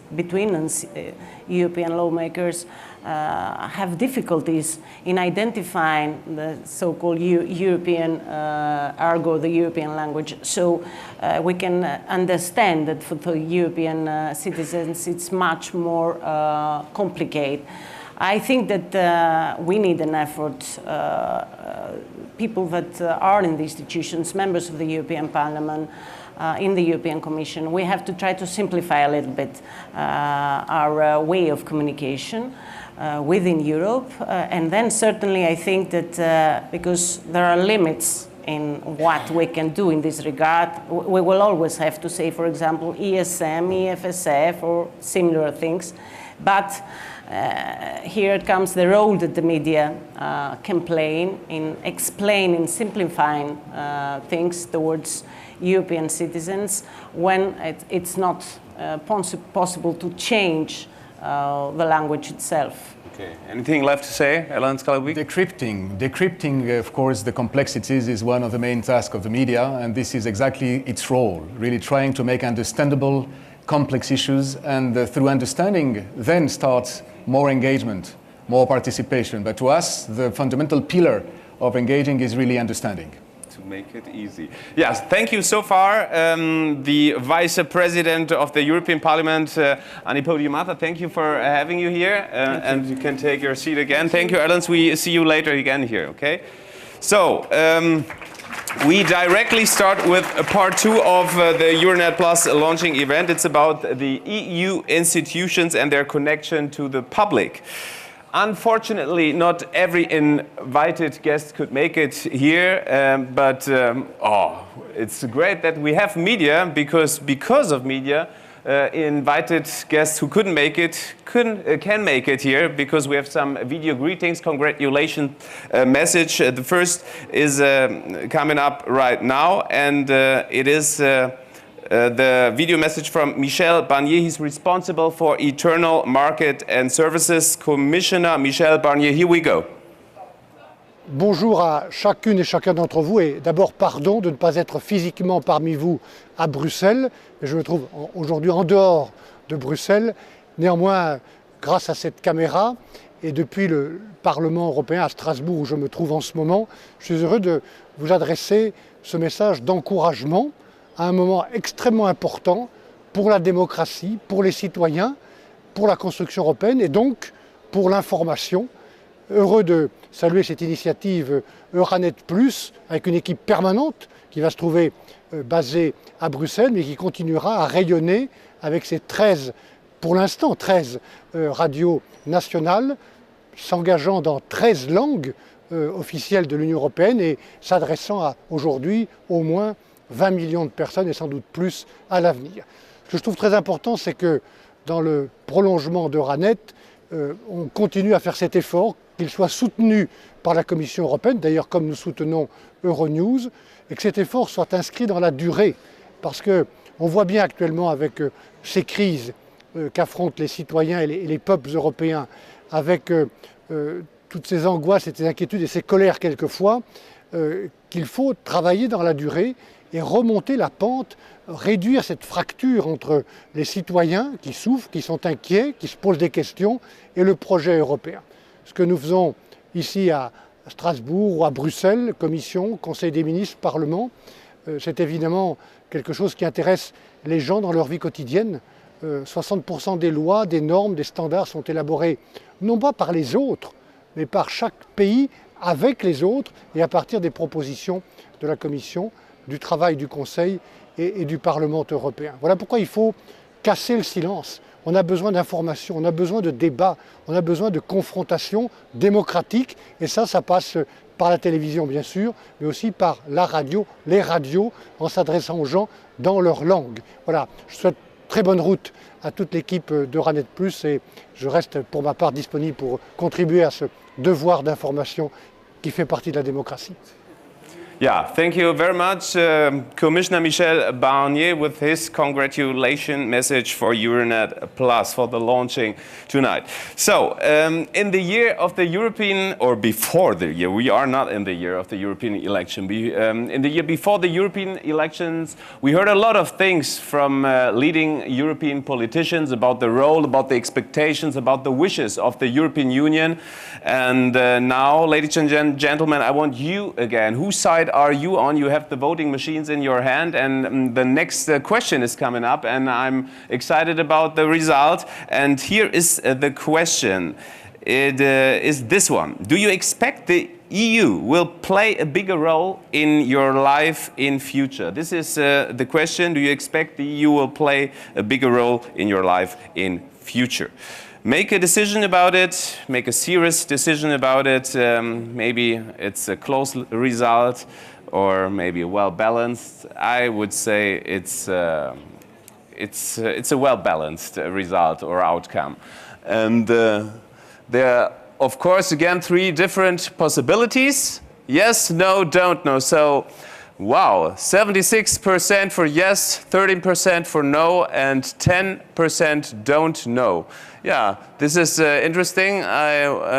European lawmakers have difficulties in identifying the so-called European argot, the European language. So we can understand that for the European citizens it's much more complicated. I think that we need an effort, people that are in the institutions, members of the European Parliament, in the European Commission, we have to try to simplify a little bit our way of communication within Europe. And then certainly I think that because there are limits in what we can do in this regard, we will always have to say, for example, ESM, EFSF, or similar things. But here comes the role that the media can play in explaining, simplifying things towards European citizens when it's not possible to change the language itself. Okay. Anything left to say, Erlends, Calabuig? Decrypting, of course, the complexities is one of the main tasks of the media, and this is exactly its role, really trying to make understandable complex issues, and through understanding then starts more engagement, more participation. But to us, the fundamental pillar of engaging is really understanding. To make it easy. Yes, thank you so far. The Vice President of the European Parliament, Anni Podimata, thank you for having you here. And you can take your seat again. Thank you, Erlends. We see you later again here, okay? So, we directly start with part 2 of the Euranet Plus launching event. It's about the EU institutions and their connection to the public. Unfortunately, not every invited guest could make it here, but it's great that we have media, because of media, invited guests who couldn't make it can make it here, because we have some video greetings, congratulations message. The first is coming up right now, and it is the video message from Michel Barnier. He's responsible for Internal Market and Services. Commissioner Michel Barnier, here we go. Bonjour à chacune et chacun d'entre vous, et d'abord pardon de ne pas être physiquement parmi vous à Bruxelles, mais je me trouve aujourd'hui en dehors de Bruxelles. Néanmoins, grâce à cette caméra et depuis le Parlement européen à Strasbourg où je me trouve en ce moment, je suis heureux de vous adresser ce message d'encouragement à un moment extrêmement important pour la démocratie, pour les citoyens, pour la construction européenne et donc pour l'information. Heureux de saluer cette initiative Euranet Plus avec une équipe permanente qui va se trouver basée à Bruxelles mais qui continuera à rayonner avec ses 13, pour l'instant 13 radios nationales s'engageant dans 13 langues officielles de l'Union européenne et s'adressant à aujourd'hui au moins 20 millions de personnes et sans doute plus à l'avenir. Ce que je trouve très important, c'est que dans le prolongement d'Euranet, on continue à faire cet effort, qu'il soit soutenu par la Commission européenne, d'ailleurs comme nous soutenons Euronews, et que cet effort soit inscrit dans la durée. Parce qu'on voit bien actuellement avec ces crises qu'affrontent les citoyens et les peuples européens, avec toutes ces angoisses et ces inquiétudes et ces colères quelquefois, qu'il faut travailler dans la durée et remonter la pente, réduire cette fracture entre les citoyens qui souffrent, qui sont inquiets, qui se posent des questions, et le projet européen. Ce que nous faisons ici à Strasbourg ou à Bruxelles, Commission, Conseil des ministres, Parlement, c'est évidemment quelque chose qui intéresse les gens dans leur vie quotidienne. 60% des lois, des normes, des standards sont élaborés non pas par les autres, mais par chaque pays avec les autres et à partir des propositions de la Commission, du travail du Conseil et du Parlement européen. Voilà pourquoi il faut casser le silence. On a besoin d'information, on a besoin de débat, on a besoin de confrontation démocratique. Et ça passe par la télévision bien sûr, mais aussi par la radio, les radios, en s'adressant aux gens dans leur langue. Voilà, je souhaite très bonne route à toute l'équipe d'Euranet Plus et je reste pour ma part disponible pour contribuer à ce devoir d'information qui fait partie de la démocratie. Yeah, thank you very much, Commissioner Michel Barnier, with his congratulation message for Euranet Plus for the launching tonight. So, in the year of the European, or before the year, we are not in the year of the European election. In the year before the European elections, we heard a lot of things from leading European politicians about the role, about the expectations, about the wishes of the European Union. And now, ladies and gentlemen, I want you again. Whose side are you on? You have the voting machines in your hand, and the next question is coming up, and I'm excited about the result. And here is the question. It is this one. Do you expect the EU will play a bigger role in your life in future? This is the question. Do you expect the EU will play a bigger role in your life in future? Make a decision about it, make a serious decision about it. Maybe it's a close result or maybe a well-balanced. I would say it's a well-balanced result or outcome. And there are, of course, again, 3 different possibilities. Yes, no, don't know. So, wow, 76% for yes, 13% for no, and 10% don't know. Yeah, this is interesting. I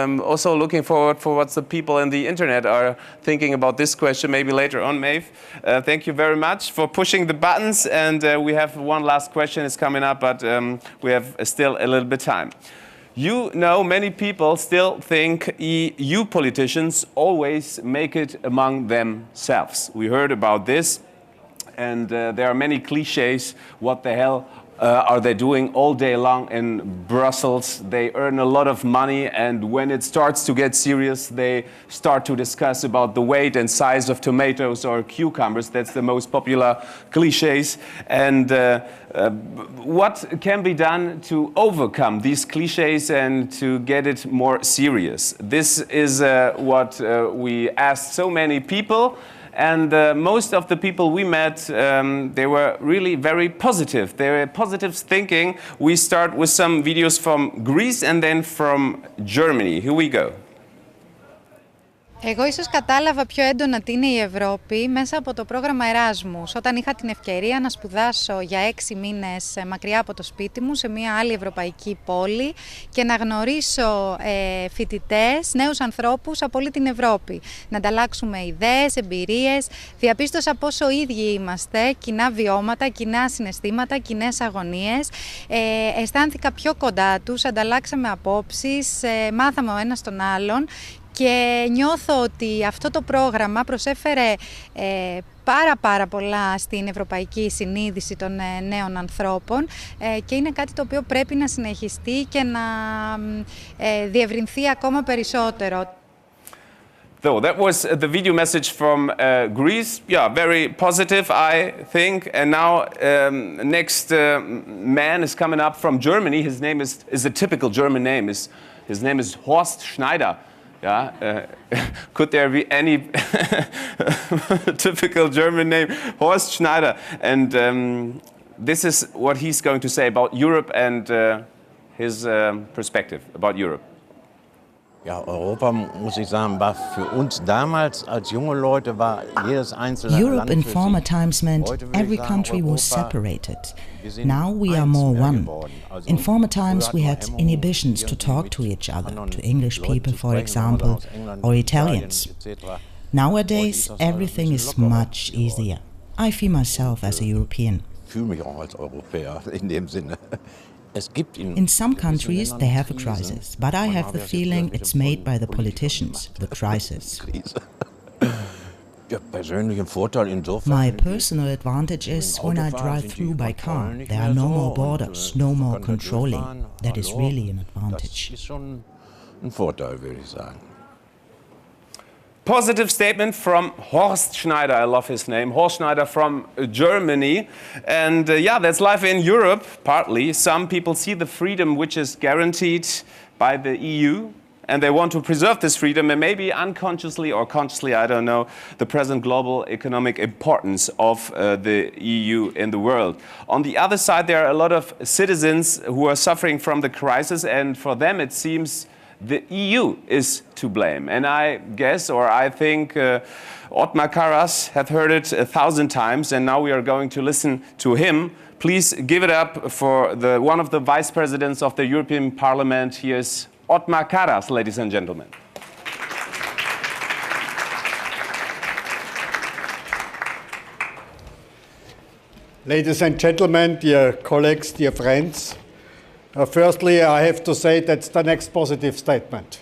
am also looking forward for what the people in the internet are thinking about this question, maybe later on, Maeve. Thank you very much for pushing the buttons, and we have one last question is coming up, but we have still a little bit time. You know, many people still think EU politicians always make it among themselves. We heard about this, and there are many cliches. What the hell are they doing all day long in Brussels? They earn a lot of money, and when it starts to get serious, they start to discuss about the weight and size of tomatoes or cucumbers. That's the most popular cliches. And what can be done to overcome these cliches and to get it more serious? This is what we asked so many people. And most of the people we met, they were really very positive. They were positive thinking. We start with some videos from Greece and then from Germany. Here we go. Εγώ ίσως κατάλαβα πιο έντονα τι είναι η Ευρώπη μέσα από το πρόγραμμα Εράσμους, όταν είχα την ευκαιρία να σπουδάσω για 6 μήνες μακριά από το σπίτι μου σε μια άλλη ευρωπαϊκή πόλη και να γνωρίσω φοιτητές, νέους ανθρώπους από όλη την Ευρώπη. Να ανταλλάξουμε ιδέες, εμπειρίες. Διαπίστωσα πόσο ίδιοι είμαστε, κοινά βιώματα, κοινά συναισθήματα, κοινές αγωνίες. Αισθάνθηκα πιο κοντά τους, ανταλλάξαμε απόψεις, μάθαμε ο ένας τον άλλον. Και νιώθω ότι αυτό το πρόγραμμα προσέφερε πάρα πολλά στην ευρωπαϊκή συνείδηση των νέων ανθρώπων και είναι κάτι το οποίο πρέπει να συνεχιστεί και να διευρυνθεί ακόμα περισσότερο. So that was the video message from Greece. Yeah, very positive, I think. And now next man is coming up from Germany. His name is a typical German name. His name is Horst Schneider. Yeah, could there be any typical German name? Horst Schneider. And this is what he's going to say about Europe and his perspective about Europe. Ja, Europa, muss ich sagen, war für uns damals als junge Leute war jedes einzelne Land Europe in former times meant every country was separated. Now we are more one. In former times we had inhibitions to talk to each other, to English people, for example, or Italians. Nowadays everything is much easier. I feel myself as a European. Ich fühle mich auch als Europäer in dem Sinne. In some countries they have a crisis, but I have the feeling it's made by the politicians, the crisis. My personal advantage is when I drive through by car. There are no more borders, no more controlling. That is really an advantage. positive statement from Horst Schneider. I love his name. Horst Schneider from Germany. And yeah, that's life in Europe, partly. Some people see the freedom which is guaranteed by the EU, and they want to preserve this freedom, and maybe unconsciously or consciously, I don't know, the present global economic importance of the EU in the world. On the other side, there are a lot of citizens who are suffering from the crisis, and for them it seems the EU is to blame. And I guess, or I think, Othmar Karas have heard it 1,000 times, and now we are going to listen to him. Please give it up for one of the vice presidents of the European Parliament. Here's Othmar Karas, ladies and gentlemen. Ladies and gentlemen, dear colleagues, dear friends, firstly, I have to say that's the next positive statement.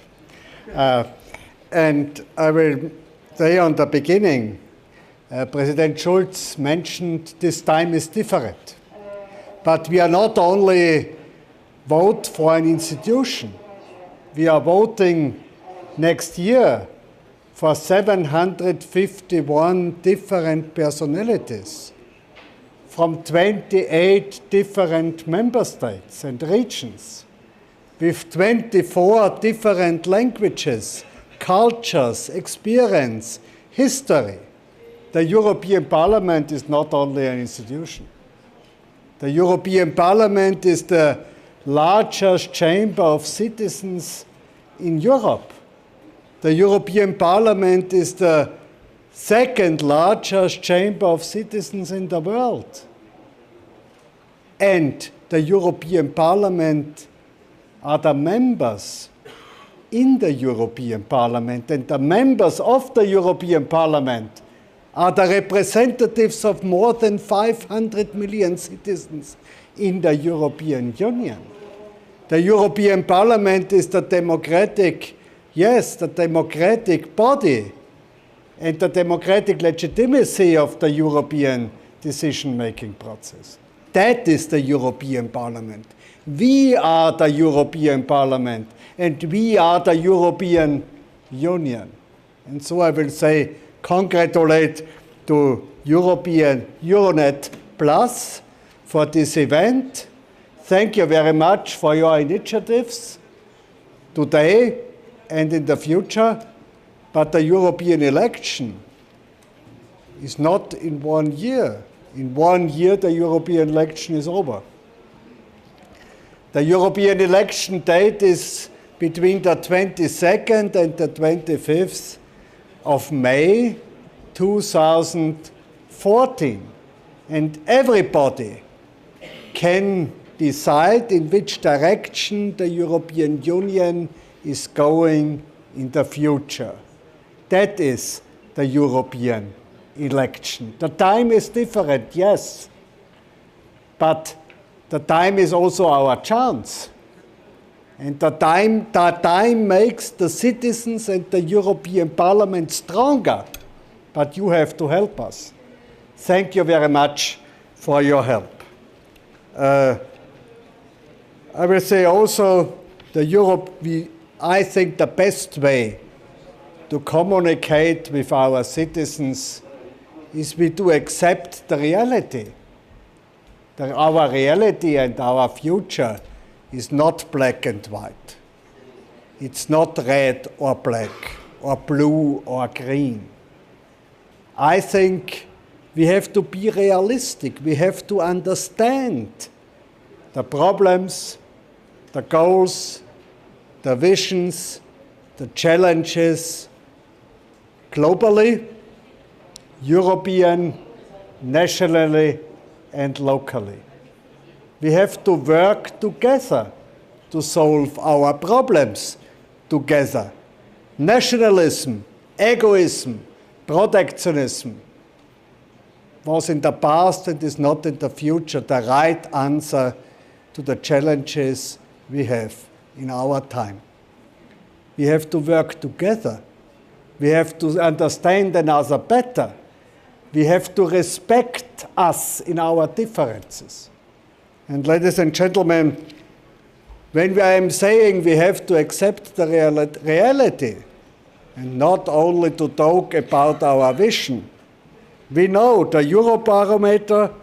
And I will say on the beginning, President Schulz mentioned this time is different. But we are not only vote for an institution, we are voting next year for 751 different personalities from 28 different member states and regions, with 24 different languages, cultures, experience, history. The European Parliament is not only an institution. The European Parliament is the largest chamber of citizens in Europe. The European Parliament is the second largest chamber of citizens in the world. And the European Parliament are the members in the European Parliament, and the members of the European Parliament are the representatives of more than 500 million citizens in the European Union. The European Parliament is the democratic, yes, the democratic body and the democratic legitimacy of the European decision-making process. That is the European Parliament. We are the European Parliament, and we are the European Union. And so I will say, congratulate to Euranet Plus for this event. Thank you very much for your initiatives today and in the future. But the European election is not in 1 year. In 1 year, the European election is over. The European election date is between the 22nd and the 25th of May 2014. And everybody can decide in which direction the European Union is going in the future. That is the European election. The time is different, yes, but the time is also our chance. And the time makes the citizens and the European Parliament stronger, but you have to help us. Thank you very much for your help. I will say also, I think the best way to communicate with our citizens is we do accept the reality. That our reality and our future is not black and white. It's not red or black, or blue or green. I think we have to be realistic. We have to understand the problems, the goals, the visions, the challenges, globally, European, nationally, and locally. We have to work together to solve our problems together. Nationalism, egoism, protectionism was in the past and is not in the future the right answer to the challenges we have in our time. We have to work together. We have to understand another better. We have to respect us in our differences. And ladies and gentlemen, when I am saying we have to accept the reality and not only to talk about our vision. We know the Eurobarometer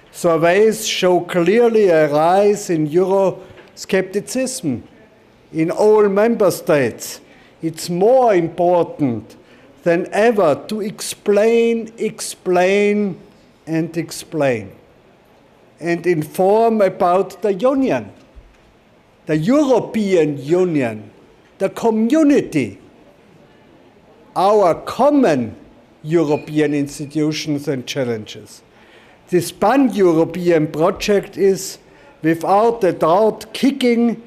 surveys show clearly a rise in Euroscepticism in all member states. It's more important than ever to explain, and inform about the Union, the European Union, the community, our common European institutions and challenges. This pan-European project is, without a doubt, kicking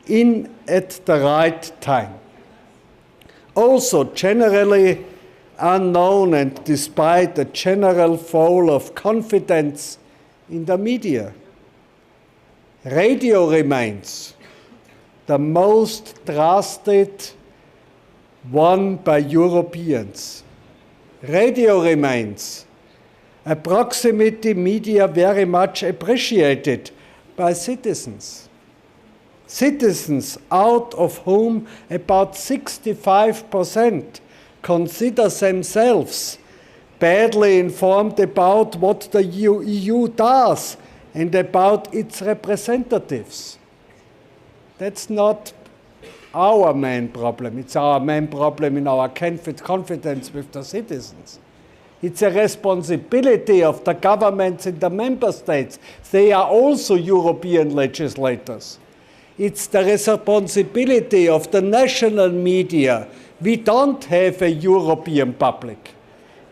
in at the right time. Also generally unknown, and despite the general fall of confidence in the media, radio remains the most trusted one by Europeans. Radio remains a proximity media very much appreciated by citizens. Citizens, out of whom about 65% consider themselves badly informed about what the EU does and about its representatives. That's not our main problem. It's our main problem in our confidence with the citizens. It's a responsibility of the governments in the member states. They are also European legislators. It's the responsibility of the national media. We don't have a European public.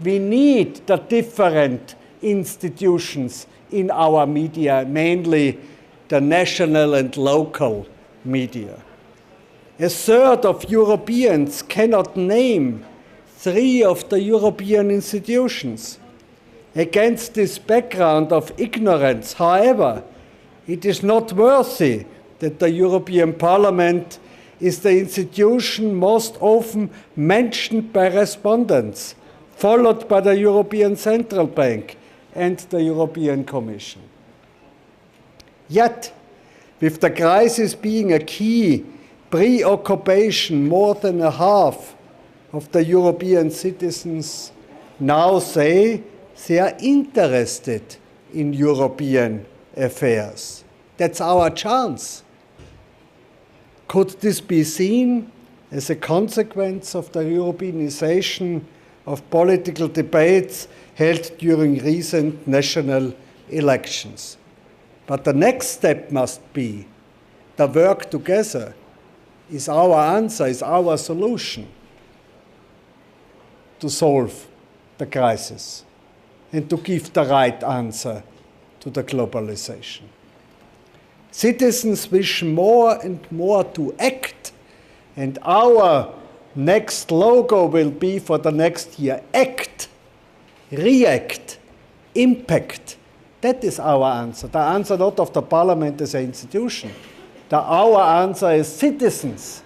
We need the different institutions in our media, mainly the national and local media. A third of Europeans cannot name 3 of the European institutions. Against this background of ignorance, however, it is noteworthy that the European Parliament is the institution most often mentioned by respondents, followed by the European Central Bank and the European Commission. Yet, with the crisis being a key preoccupation, more than a half of the European citizens now say they are interested in European affairs. That's our chance. Could this be seen as a consequence of the Europeanization of political debates held during recent national elections? But the next step must be the work together is our answer, is our solution to solve the crisis and to give the right answer to the globalization. Citizens wish more and more to act, and our next logo will be for the next year: act, react, impact. That is our answer. The answer not of the Parliament as an institution. Our answer as citizens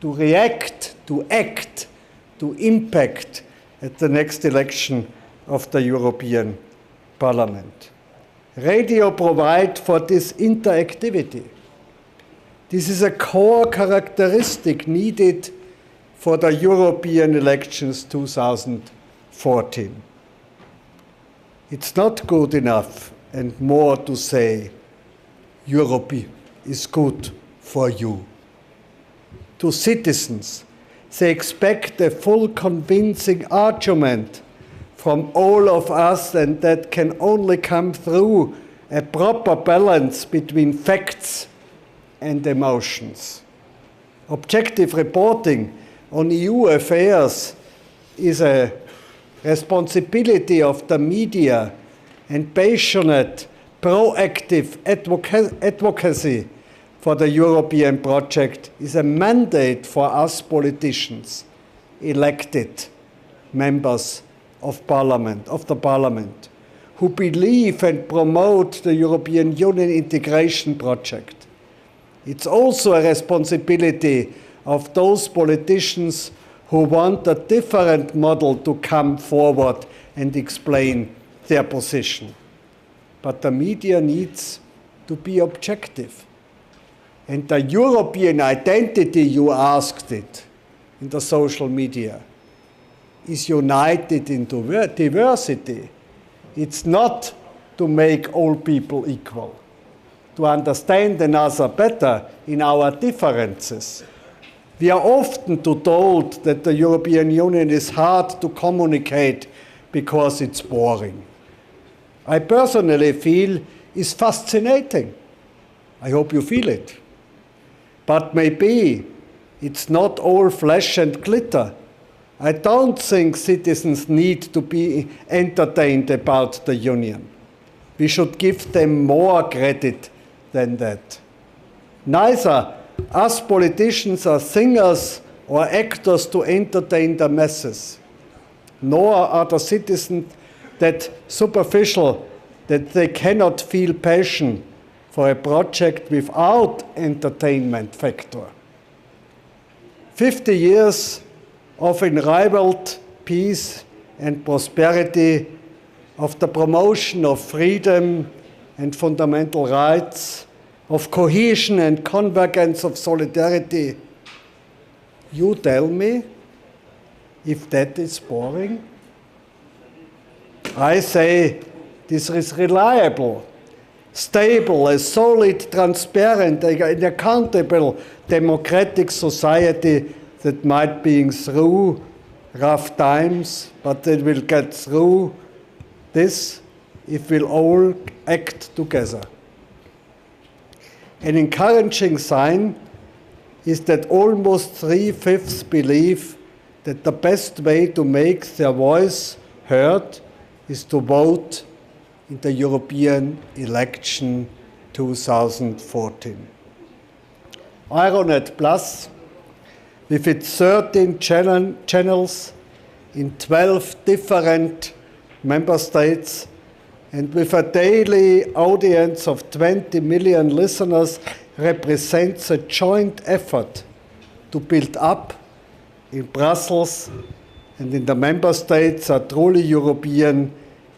to react, to act, to impact at the next election of the European Parliament. Radio provides for this interactivity. This is a core characteristic needed for the European elections 2014. It's not good enough and more to say Europe is good for you. To citizens, they expect a full convincing argument from all of us, and that can only come through a proper balance between facts and emotions. Objective reporting on EU affairs is a responsibility of the media, and passionate, proactive advocacy for the European project is a mandate for us politicians, elected members of the Parliament, who believe and promote the European Union integration project. It's also a responsibility of those politicians who want a different model to come forward and explain their position. But the media needs to be objective. And the European identity, you asked it, in the social media is united in diversity. It's not to make all people equal, to understand another better in our differences. We are often told that the European Union is hard to communicate because it's boring. I personally feel it's fascinating. I hope you feel it. But maybe it's not all flesh and glitter. I don't think citizens need to be entertained about the Union. We should give them more credit than that. Neither us politicians are singers or actors to entertain the masses, nor are the citizens that superficial that they cannot feel passion for a project without entertainment factor. 50 years of unrivaled peace and prosperity, of the promotion of freedom and fundamental rights, of cohesion and convergence of solidarity. You tell me if that is boring? I say this is reliable, stable, a solid, transparent, and accountable democratic society that might be through rough times, but that will get through this if we'll all act together. An encouraging sign is that almost 3/5 believe that the best way to make their voice heard is to vote in the European election 2014. Euranet Plus, with its 13 channels in 12 different member states, and with a daily audience of 20 million listeners, represents a joint effort to build up in Brussels and in the member states a truly European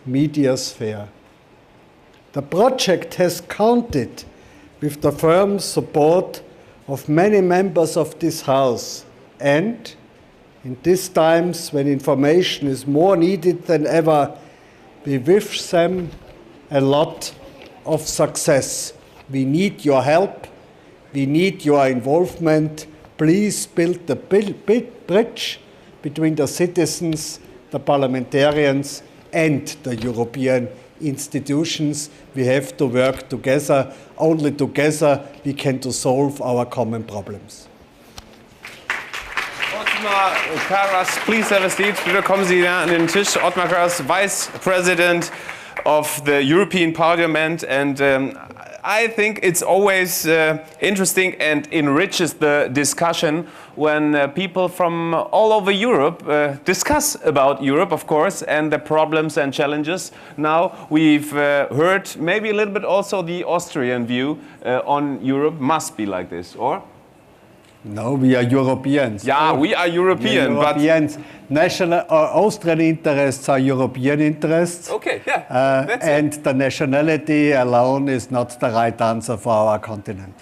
media sphere. The project has counted with the firm support of many members of this House, and in these times when information is more needed than ever, we wish them a lot of success. We need your help. We need your involvement. Please build the bridge between the citizens, the parliamentarians, and the European institutions. We have to work together. Only together we can solve our common problems. Ottmar Karas, please have a seat. Bitte kommen Sie an den Tisch. Ottmar Karas, Vice President of the European Parliament, and I think it's always interesting and enriches the discussion when people from all over Europe discuss about Europe, of course, and the problems and challenges. Now we've heard maybe a little bit also the Austrian view on Europe must be like this, or? No, we are Europeans. Yeah, we are European, Europeans. National Austrian interests are European interests. Okay, yeah. And the nationality alone is not the right answer for our continent.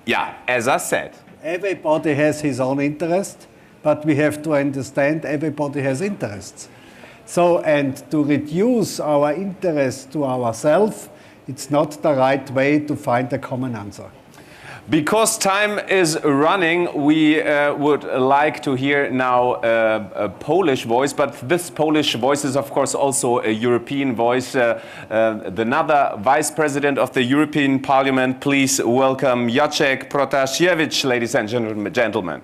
Yeah, as I said. Everybody has his own interest, but we have to understand everybody has interests. So, and to reduce our interest to ourselves, it's not the right way to find a common answer. Because time is running, we would like to hear now a Polish voice, but this Polish voice is of course also a European voice. Another Vice President of the European Parliament, please welcome Jacek Protasiewicz, ladies and gentlemen.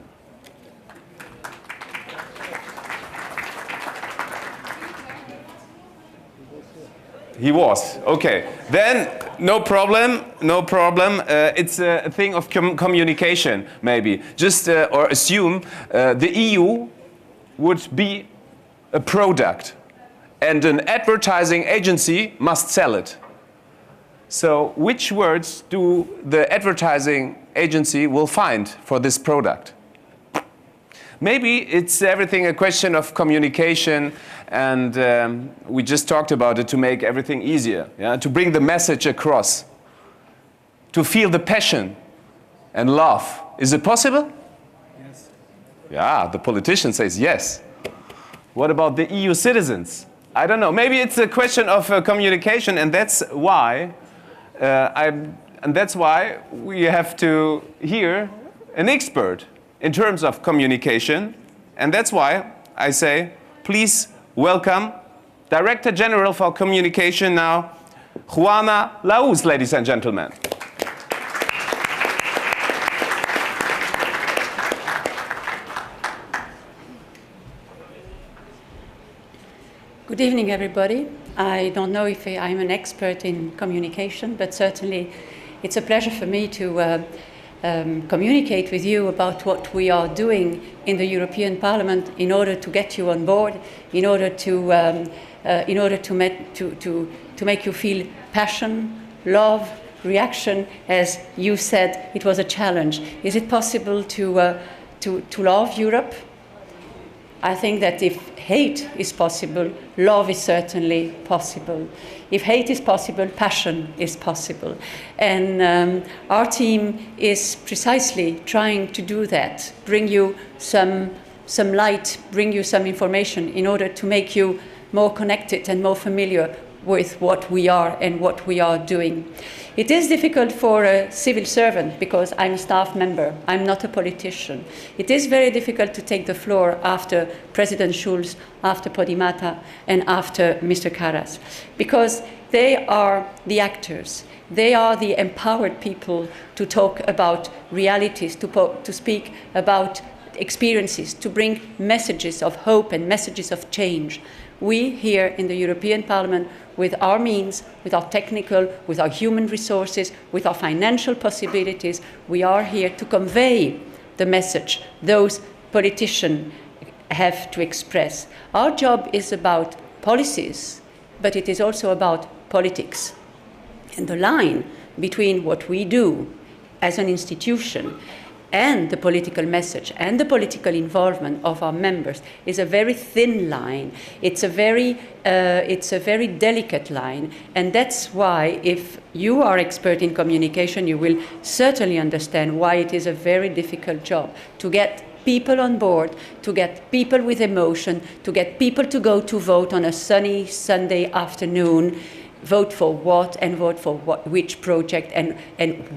He was, okay. Then, no problem, no problem. It's a thing of communication, maybe. Just, or assume the EU would be a product and an advertising agency must sell it. So, which words do the advertising agency will find for this product? Maybe it's everything a question of communication, and we just talked about it to make everything easier, yeah? To bring the message across, to feel the passion and love. Is it possible? Yes. Yeah, the politician says yes. What about the EU citizens? I don't know. Maybe it's a question of communication, and that's why we have to hear an expert in terms of communication, and that's why I say, please welcome Director General for Communication now, Juana Laúz, ladies and gentlemen. Good evening, everybody. I don't know if I'm an expert in communication, but certainly it's a pleasure for me to communicate with you about what we are doing in the European Parliament in order to get you on board, in order to make you feel passion, love, reaction. As you said, it was a challenge. Is it possible to love Europe? I think that if hate is possible, love is certainly possible. If hate is possible, passion is possible. And our team is precisely trying to do that, bring you some light, bring you some information in order to make you more connected and more familiar with what we are and what we are doing. It is difficult for a civil servant because I'm a staff member, I'm not a politician. It is very difficult to take the floor after President Schulz, after Podimata, and after Mr. Karas, because they are the actors. They are the empowered people to talk about realities, to speak about experiences, to bring messages of hope and messages of change. We here in the European Parliament, with our means, with our technical, with our human resources, with our financial possibilities, we are here to convey the message those politicians have to express. Our job is about policies, but it is also about politics. And the line between what we do as an institution and the political message and the political involvement of our members is a very thin line. It's a very delicate line, and that's why if you are expert in communication, you will certainly understand why it is a very difficult job to get people on board, to get people with emotion, to get people to go to vote on a sunny Sunday afternoon, vote for what and vote for which project and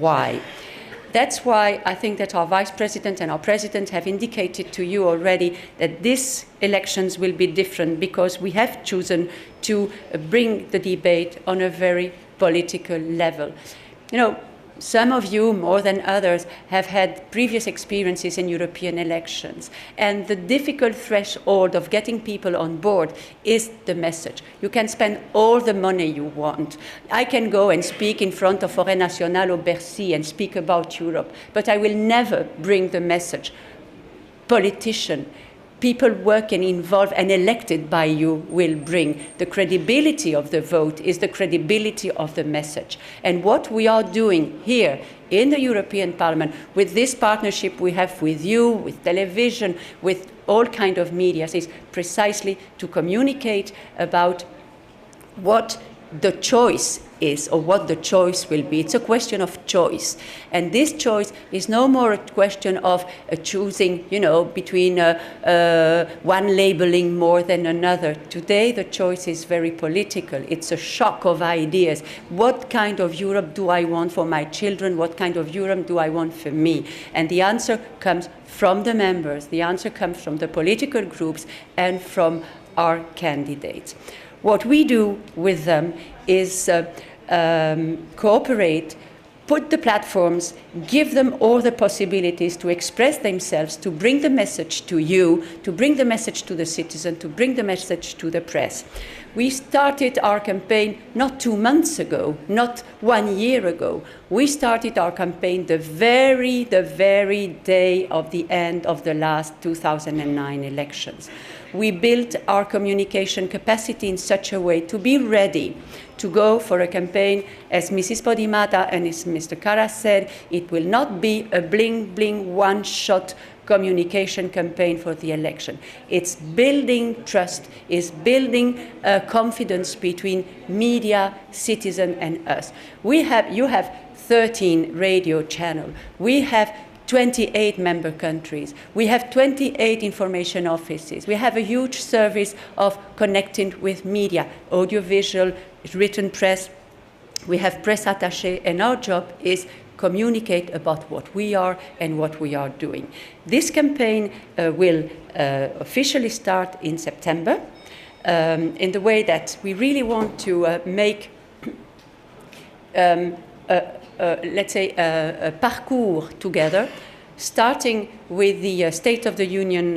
why. That's why I think that our Vice President and our President have indicated to you already that these elections will be different because we have chosen to bring the debate on a very political level. You know, some of you, more than others, have had previous experiences in European elections. And the difficult threshold of getting people on board is the message. You can spend all the money you want. I can go and speak in front of Forêt Nationale or Bercy and speak about Europe, but I will never bring the message. Politician, people working, involved and elected by you will bring. The credibility of the vote is the credibility of the message. And what we are doing here in the European Parliament with this partnership we have with you, with television, with all kinds of media, is precisely to communicate about what the choice is or what the choice will be. It's a question of choice. And this choice is no more a question of choosing, you know, between one labeling more than another. Today the choice is very political. It's a shock of ideas. What kind of Europe do I want for my children? What kind of Europe do I want for me? And the answer comes from the members. The answer comes from the political groups and from our candidates. What we do with them is cooperate, put the platforms, give them all the possibilities to express themselves, to bring the message to you, to bring the message to the citizen, to bring the message to the press. We started our campaign not 2 months ago, not 1 year ago. We started our campaign the very day of the end of the last 2009 elections. We built our communication capacity in such a way to be ready to go for a campaign, as Mrs. Podimata and as Mr. Karas said, it will not be a bling-bling, one-shot communication campaign for the election. It's building trust, it's building confidence between media, citizen and us. You have 13 radio channels. We have 28 member countries. We have 28 information offices. We have a huge service of connecting with media, audiovisual, written press. We have press attaché, and our job is communicate about what we are and what we are doing. This campaign will officially start in September in the way that we really want to make let's say, a parcours together, starting with the State of the Union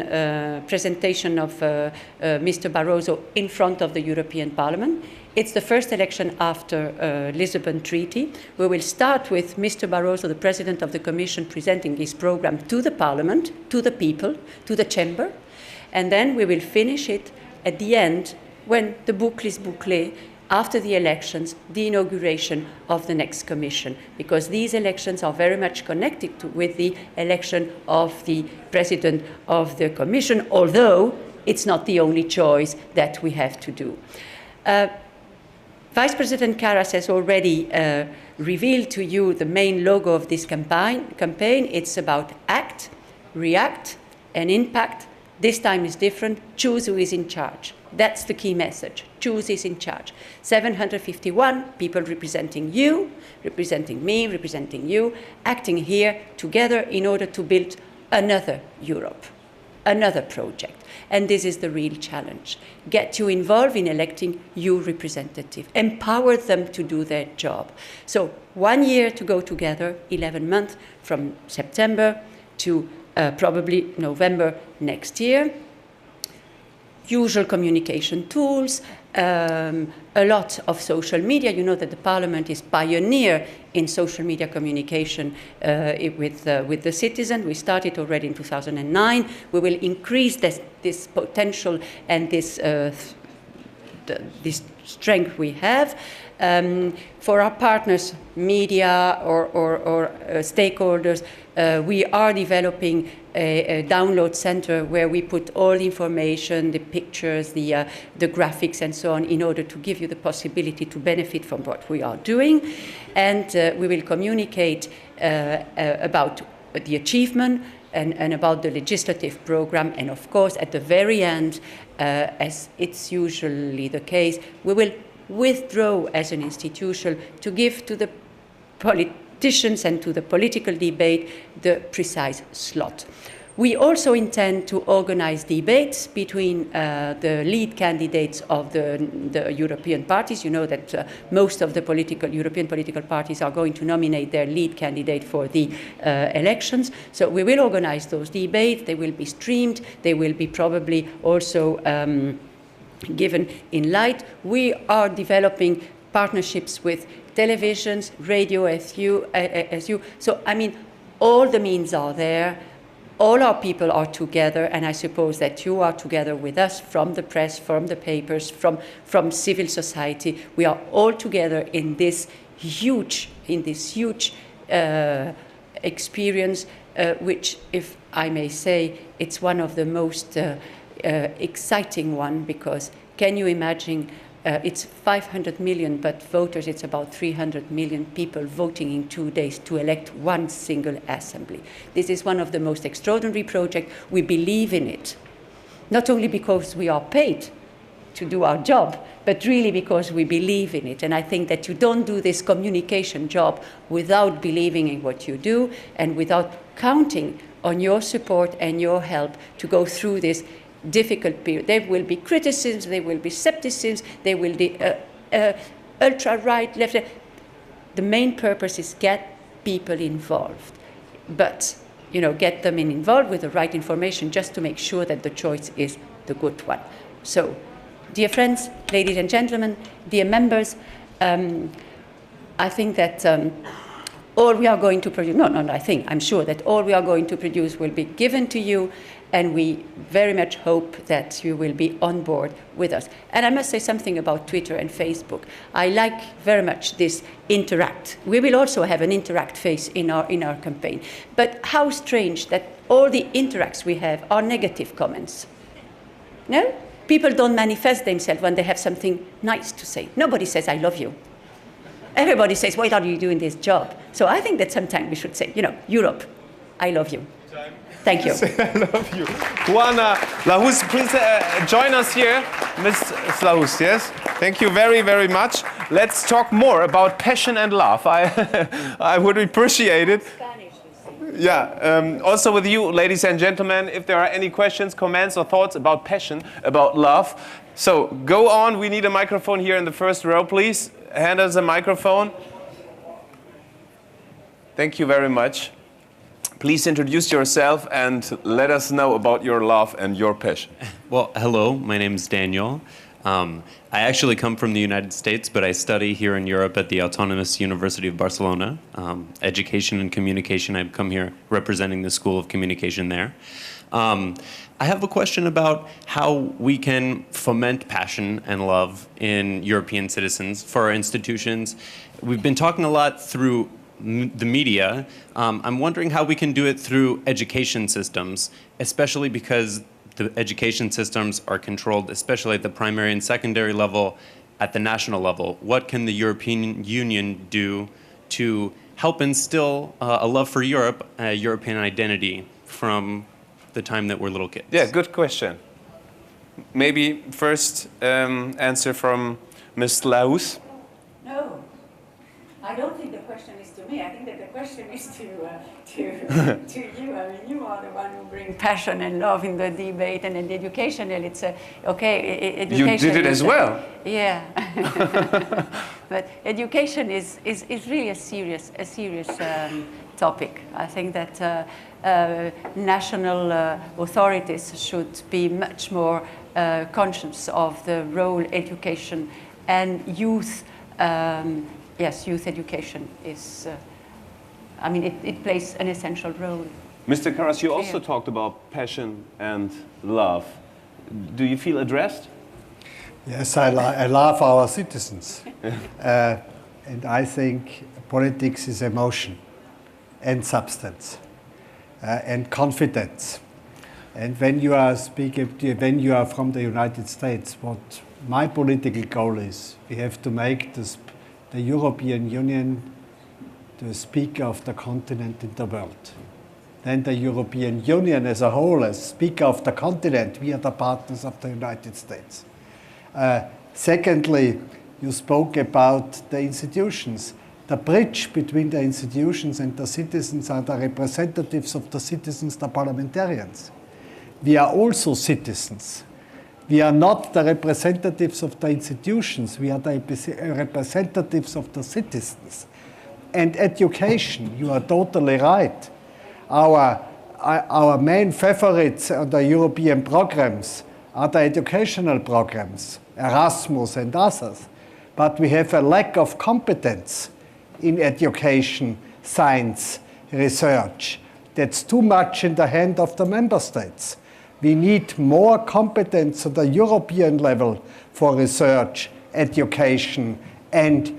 presentation of Mr. Barroso in front of the European Parliament. It's the first election after Lisbon Treaty. We will start with Mr. Barroso, the President of the Commission, presenting his program to the Parliament, to the people, to the Chamber, and then we will finish it at the end when the boucle is bouclée, after the elections, the inauguration of the next Commission, because these elections are very much connected with the election of the President of the Commission, although it's not the only choice that we have to do. Vice President Karas has already revealed to you the main logo of this campaign. It's about act, react, and impact. This time is different. Choose who is in charge. That's the key message. Choose is in charge. 751 people representing you, representing me, representing you, acting here together in order to build another Europe, another project. And this is the real challenge. Get you involved in electing your representative. Empower them to do their job. So 1 year to go together, 11 months from September to probably November next year. Usual communication tools, a lot of social media. You know that the Parliament is pioneer in social media communication with the citizen. We started already in 2009. We will increase this potential and this strength we have. For our partners, media or stakeholders, we are developing a download center where we put all the information, the pictures, the graphics and so on, in order to give you the possibility to benefit from what we are doing. And we will communicate about the achievement and about the legislative program. And of course, at the very end, as it's usually the case, we will withdraw as an institution to give to the politicians and to the political debate the precise slot. We also intend to organize debates between the lead candidates of the European parties. You know that most of the European political parties are going to nominate their lead candidate for the elections. So we will organize those debates. They will be streamed. They will be probably also given in light. We are developing partnerships with televisions, radio, SU. So, I mean, all the means are there. All our people are together, and I suppose that you are together with us, from the press, from the papers, from civil society. We are all together in this huge experience, which, if I may say, it's one of the most exciting one, because can you imagine? It's 500 million, but voters, it's about 300 million people voting in 2 days to elect one single assembly. This is one of the most extraordinary projects. We believe in it, not only because we are paid to do our job, but really because we believe in it. And I think that you don't do this communication job without believing in what you do and without counting on your support and your help to go through this difficult period. There will be criticisms, there will be scepticism, there will be ultra-right, left. The main purpose is get people involved, but get them involved with the right information, just to make sure that the choice is the good one. So, dear friends, ladies and gentlemen, dear members, I think that all we are going to produce, I'm sure that all we are going to produce will be given to you, and we very much hope that you will be on board with us. And I must say something about Twitter and Facebook. I like very much this interact. We will also have an interact phase in our campaign. But how strange that all the interacts we have are negative comments. No? People don't manifest themselves when they have something nice to say. Nobody says, I love you. Everybody says, why are you doing this job? So I think that sometimes we should say, Europe, I love you. Thank you. I love you. Juana Lahus, please join us here. Ms. Lahus, yes? Thank you very, very much. Let's talk more about passion and love. I would appreciate it. Yeah, also with you, ladies and gentlemen, if there are any questions, comments, or thoughts about passion, about love. So go on. We need a microphone here in the first row, please. Hand us a microphone. Thank you very much. Please introduce yourself and let us know about your love and your passion. Well, hello, my name is Daniel. I actually come from the United States, but I study here in Europe at the Autonomous University of Barcelona. Education and communication. I've come here representing the School of Communication there. I have a question about how we can foment passion and love in European citizens for our institutions. We've been talking a lot through the media. I'm wondering how we can do it through education systems, especially because the education systems are controlled, especially at the primary and secondary level, at the national level. What can the European Union do to help instill a love for Europe, a European identity from the time that we're little kids? Yeah, good question. Maybe first answer from Ms. Lahus. No, I don't think the question is to me. I think that the question is to you. I mean, you are the one who brings passion and love in the debate and in the educational. It's okay. Education. You did it as well. Yeah, but education is really a serious topic. I think that national authorities should be much more conscious of the role education and youth. Yes, youth education is, I mean, it plays an essential role. Mr. Karas, you also talked about passion and love. Do you feel addressed? Yes, I love our citizens. And I think politics is emotion and substance and confidence. And when you are from the United States, what my political goal is, we have to make the European Union the speaker of the continent in the world. Then the European Union as a whole, as speaker of the continent, we are the partners of the United States. Secondly, you spoke about the institutions. The bridge between the institutions and the citizens are the representatives of the citizens, the parliamentarians. We are also citizens. We are not the representatives of the institutions, we are the representatives of the citizens. And education, you are totally right. Our main favorites on the European programs are the educational programs, Erasmus and others. But we have a lack of competence in education, science, research. That's too much in the hand of the member states. We need more competence at the European level for research, education, and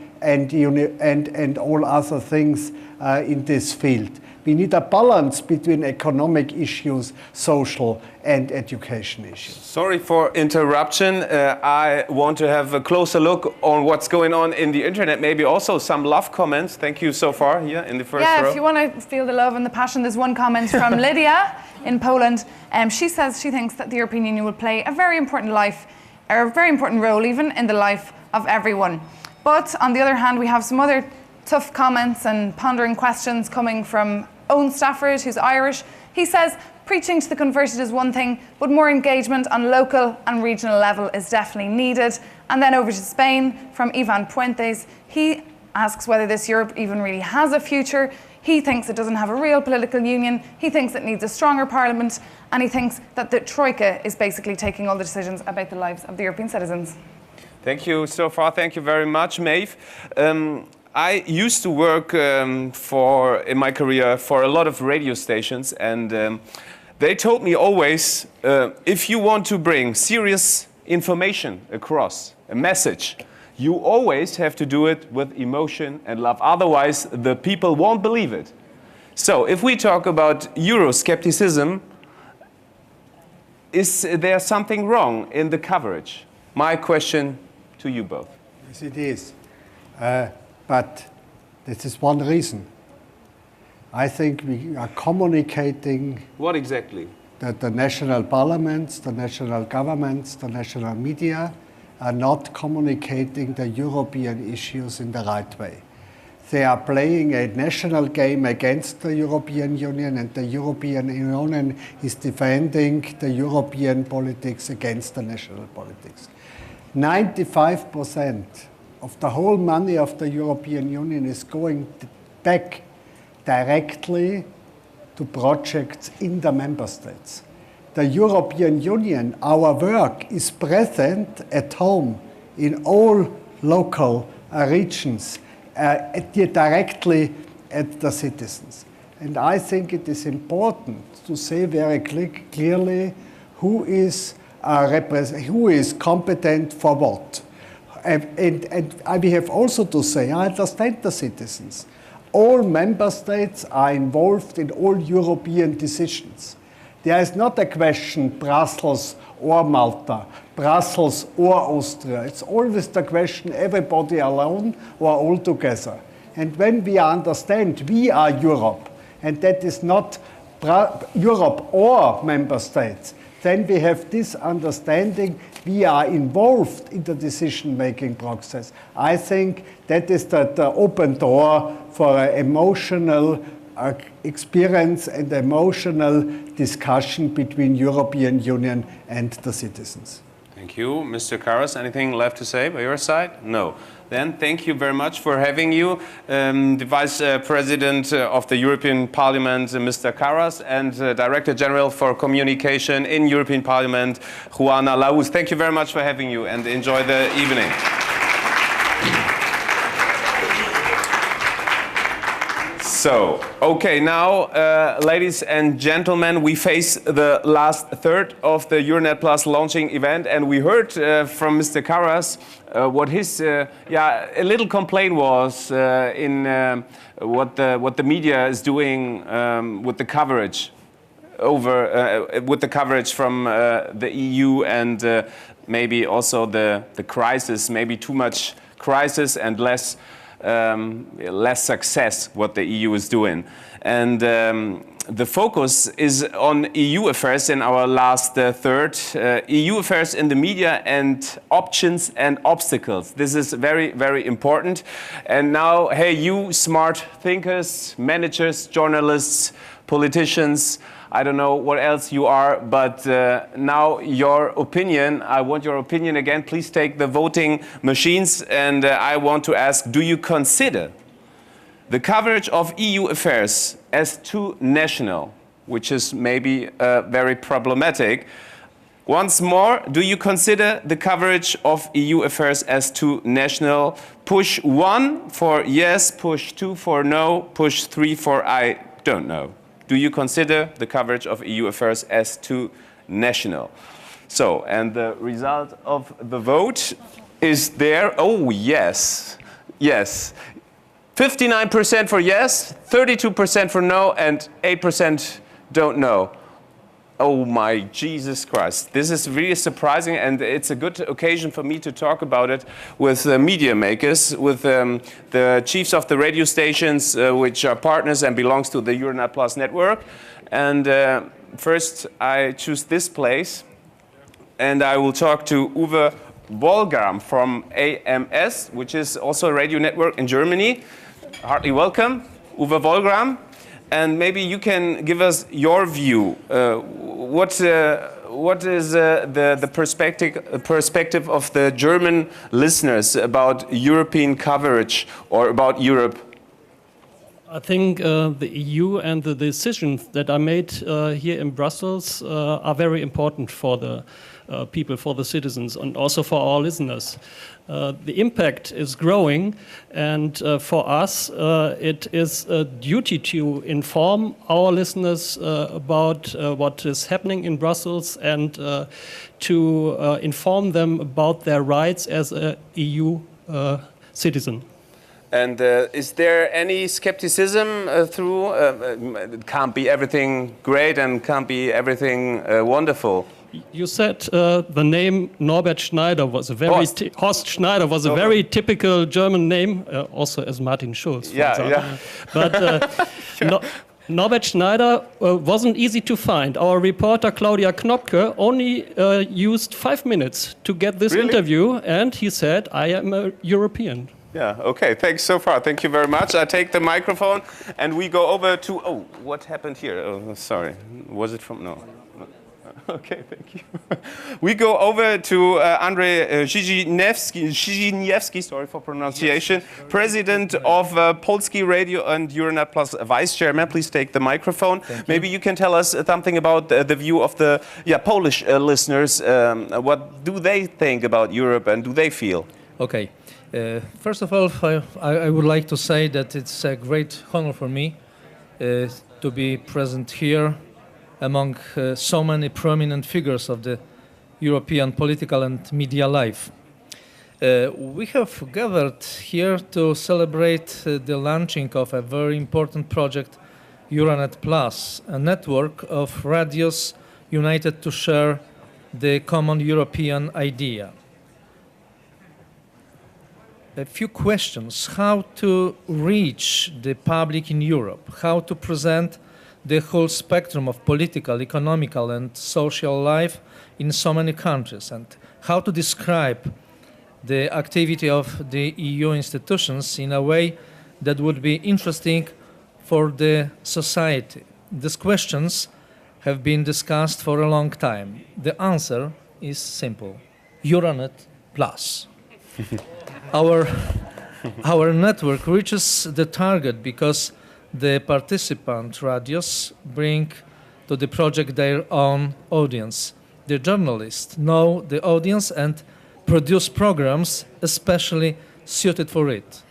all other things in this field. We need a balance between economic issues, social and education issues. Sorry for interruption. I want to have a closer look on what's going on in the internet. Maybe also some love comments. Thank you so far here in the first row. Yeah, if you want to feel the love and the passion, there's one comment from Lydia in Poland. She says she thinks that the European Union will play a very important role even in the life of everyone. But on the other hand, we have some other tough comments and pondering questions coming from Owen Stafford, who's Irish. He says, preaching to the converted is one thing, but more engagement on local and regional level is definitely needed. And then over to Spain, from Ivan Puentes. He asks whether this Europe even really has a future. He thinks it doesn't have a real political union. He thinks it needs a stronger parliament. And he thinks that the Troika is basically taking all the decisions about the lives of the European citizens. Thank you so far. Thank you very much, Maeve. I used to work in my career for a lot of radio stations, and they told me always, if you want to bring serious information across, a message, you always have to do it with emotion and love. Otherwise, the people won't believe it. So if we talk about Euroscepticism, is there something wrong in the coverage? My question to you both. Yes, it is. But this is one reason. I think we are communicating. What exactly? That the national parliaments, the national governments, the national media are not communicating the European issues in the right way. They are playing a national game against the European Union, and the European Union is defending the European politics against the national politics. 95% of the whole money of the European Union is going back directly to projects in the member states. The European Union, our work is present at home in all local regions, directly at the citizens. And I think it is important to say very clearly who is competent for what. And we have also to say, I understand the citizens. All member states are involved in all European decisions. There is not a question Brussels or Malta, Brussels or Austria. It's always the question everybody alone or all together. And when we understand we are Europe, and that is not Europe or member states, then we have this understanding we are involved in the decision-making process. I think that is the open door for an emotional experience and emotional discussion between European Union and the citizens. Thank you. Mr. Karas, anything left to say by your side? No. Then thank you very much for having you, the Vice President of the European Parliament, Mr. Karas, and Director General for Communication in European Parliament, Juana Lauz. Thank you very much for having you, and enjoy the evening. So, okay, now, ladies and gentlemen, we face the last third of the Euranet Plus launching event, and we heard from Mr. Karas what his a little complaint was in what the media is doing with the coverage from the EU, and maybe also the crisis, maybe too much crisis and less success what the EU is doing. And the focus is on EU affairs in our last third. EU affairs in the media and options and obstacles. This is very, very important. And now, hey, you smart thinkers, managers, journalists, politicians, I don't know what else you are, but now your opinion, I want your opinion again. Please take the voting machines, and I want to ask, do you consider the coverage of EU affairs as too national, which is maybe very problematic? Once more, do you consider the coverage of EU affairs as too national? Push 1 for yes, push 2 for no, push 3 for I don't know. Do you consider the coverage of EU affairs as too national? So, and the result of the vote is there. Oh, yes. Yes. 59% for yes, 32% for no, and 8% don't know. Oh my Jesus Christ. This is really surprising, and it's a good occasion for me to talk about it with media makers, with the chiefs of the radio stations, which are partners and belongs to the Euranet Plus network. And first I choose this place, and I will talk to Uwe Wolgram from AMS, which is also a radio network in Germany. Heartily welcome, Uwe Wolgram. And maybe you can give us your view. What is the perspective of the German listeners about European coverage or about Europe? I think the EU and the decisions that are made here in Brussels are very important for the people, for the citizens, and also for our listeners. The impact is growing, and for us it is a duty to inform our listeners about what is happening in Brussels, and to inform them about their rights as an EU citizen. And is there any skepticism through? It can't be everything great and can't be everything wonderful. You said the name Norbert Schneider was a very Horst Schneider was a very typical German name, also as Martin Schulz. Yeah, yeah. But Norbert Schneider wasn't easy to find. Our reporter Claudia Knopke only used 5 minutes to get this interview, and he said, I am a European. Yeah, okay, thanks so far. Thank you very much. I take the microphone and we go over to, oh, what happened here? Oh, sorry. Was it from, no. Okay, thank you. We go over to Andrzej Ziziniewski, sorry for pronunciation, president of Polski Radio and Euranet Plus vice chairman. Please take the microphone. Maybe you can tell us something about the view of the Polish listeners. What do they think about Europe and do they feel? Okay. First of all, I would like to say that it's a great honor for me to be present here among so many prominent figures of the European political and media life. We have gathered here to celebrate the launching of a very important project, Euranet Plus, a network of radios united to share the common European idea. A few questions: how to reach the public in Europe, how to present the whole spectrum of political, economical and social life in so many countries, and how to describe the activity of the EU institutions in a way that would be interesting for the society. These questions have been discussed for a long time. The answer is simple: Euranet Plus. Our network reaches the target because the participant radios bring to the project their own audience. The journalists know the audience and produce programs especially suited for it.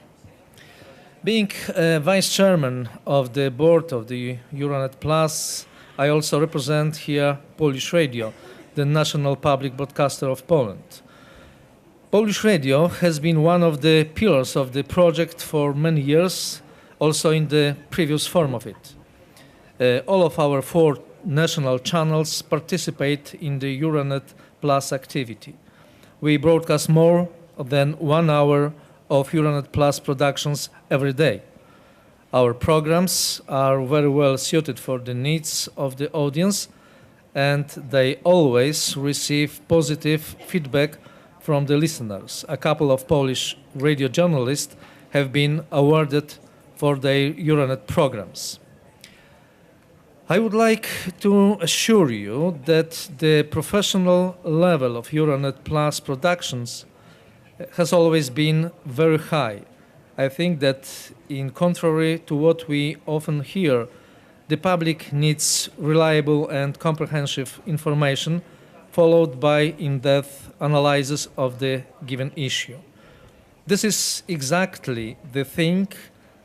Being vice chairman of the board of the Euranet Plus, I also represent here Polish Radio, the national public broadcaster of Poland. Polish Radio has been one of the pillars of the project for many years, also in the previous form of it. All of our 4 national channels participate in the Euranet Plus activity. We broadcast more than 1 hour of Euranet Plus productions every day. Our programs are very well suited for the needs of the audience, and they always receive positive feedback from the listeners. A couple of Polish radio journalists have been awarded for their Euranet programs. I would like to assure you that the professional level of Euranet Plus productions has always been very high. I think that, in contrary to what we often hear, the public needs reliable and comprehensive information followed by in-depth analysis of the given issue. This is exactly the thing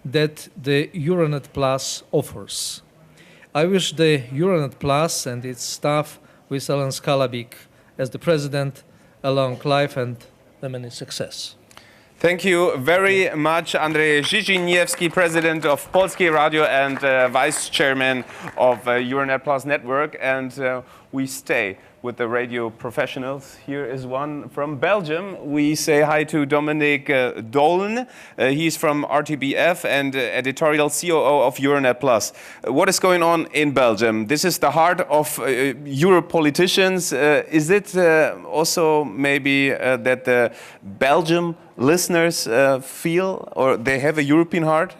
that the Euranet Plus offers. I wish the Euranet Plus and its staff, with Erlends Calabuig as the president, a long life and many success. Thank you very much, Andrzej Ziziniewski, president of Polski Radio and vice chairman of Euranet Plus network. And we stay with the radio professionals. Here is one from Belgium. We say hi to Dominic Dolen. He's from RTBF and editorial COO of Euranet Plus. What is going on in Belgium? This is the heart of Europe politicians. Is it also maybe that the Belgium listeners feel or they have a European heart?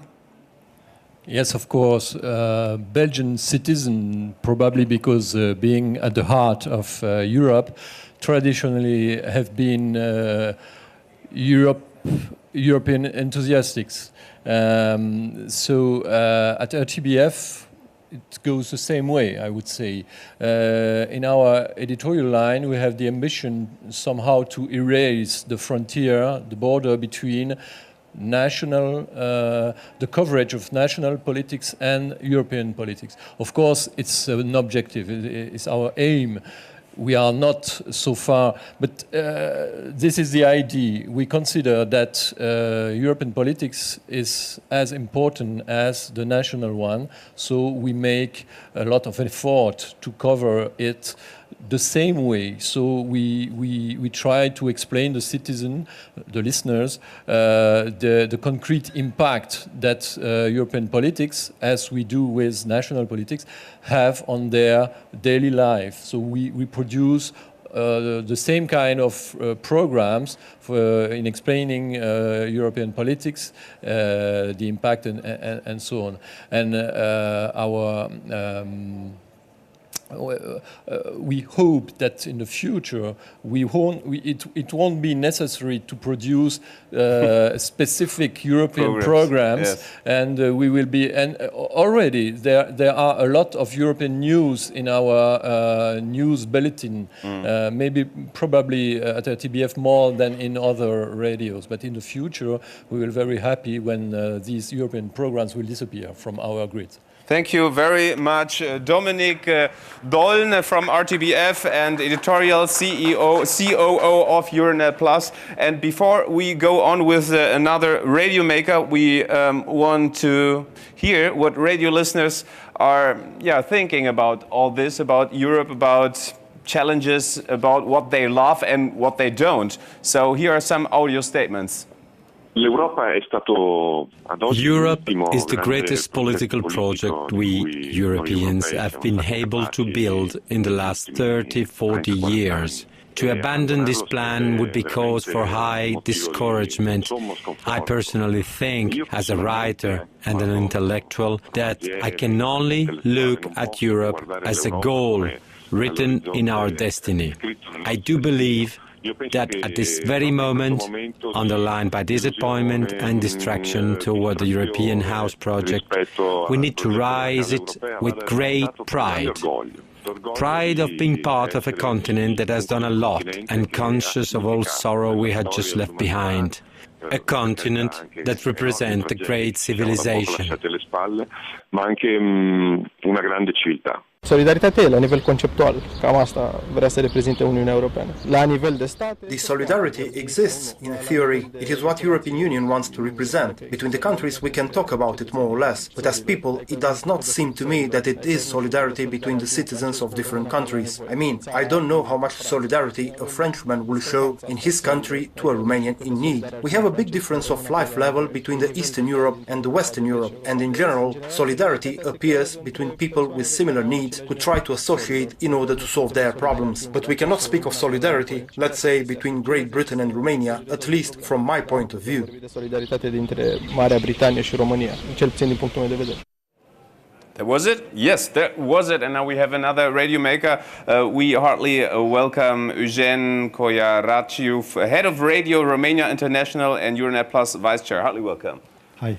Yes, of course. Belgian citizens, probably because being at the heart of Europe, traditionally have been European enthusiasts. So at RTBF, it goes the same way, I would say. In our editorial line, we have the ambition somehow to erase the frontier, the border between the coverage of national politics and European politics. Of course, it's an objective, it's our aim. We are not so far, but this is the idea. We consider that European politics is as important as the national one, so we make a lot of effort to cover it the same way. So we try to explain the citizen, the listeners, the concrete impact that European politics, as we do with national politics, have on their daily life. So we produce the same kind of programs in explaining European politics, the impact and so on. And we hope that in the future it won't be necessary to produce specific European programs, yes. and we will be. And already there are a lot of European news in our news bulletin. Maybe probably at RTBF more than in other radios. But in the future, we will be very happy when these European programs will disappear from our grid. Thank you very much, Dominik Dolln from RTBF and editorial COO of Euranet Plus. And before we go on with another radio maker, we want to hear what radio listeners are thinking about all this, about Europe, about challenges, about what they love and what they don't. So here are some audio statements. Europe is the greatest political project we Europeans have been able to build in the last 30, 40 years. To abandon this plan would be cause for high discouragement. I personally think, as a writer and an intellectual, that I can only look at Europe as a goal written in our destiny. I do believe that at this very moment, underlined by disappointment and distraction toward the European House project, we need to rise it with great pride. Pride of being part of a continent that has done a lot and conscious of all sorrow we had just left behind. A continent that represents a great civilization. Solidaritatea la nivel conceptual, cam asta vrea să reprezinte Uniunea Europeană. La nivel de state... The solidarity exists in theory. It is what European Union wants to represent. Between the countries we can talk about it more or less, but as people it does not seem to me that it is solidarity between the citizens of different countries. I mean, I don't know how much solidarity a Frenchman will show in his country to a Romanian in need. We have a big difference of life level between the Eastern Europe and the Western Europe, and in general, solidarity appears between people with similar needs who try to associate in order to solve their problems. But we cannot speak of solidarity, let's say, between Great Britain and Romania, at least from my point of view. Solidaritate dintre Marea Britanie și România, cel puțin din punctul meu de vedere. That was it? Yes, that was it. And now we have another radio maker. We heartily welcome Eugen Coiaraciu, head of Radio Romania International and Euranet Plus vice chair. Heartily welcome. Hi.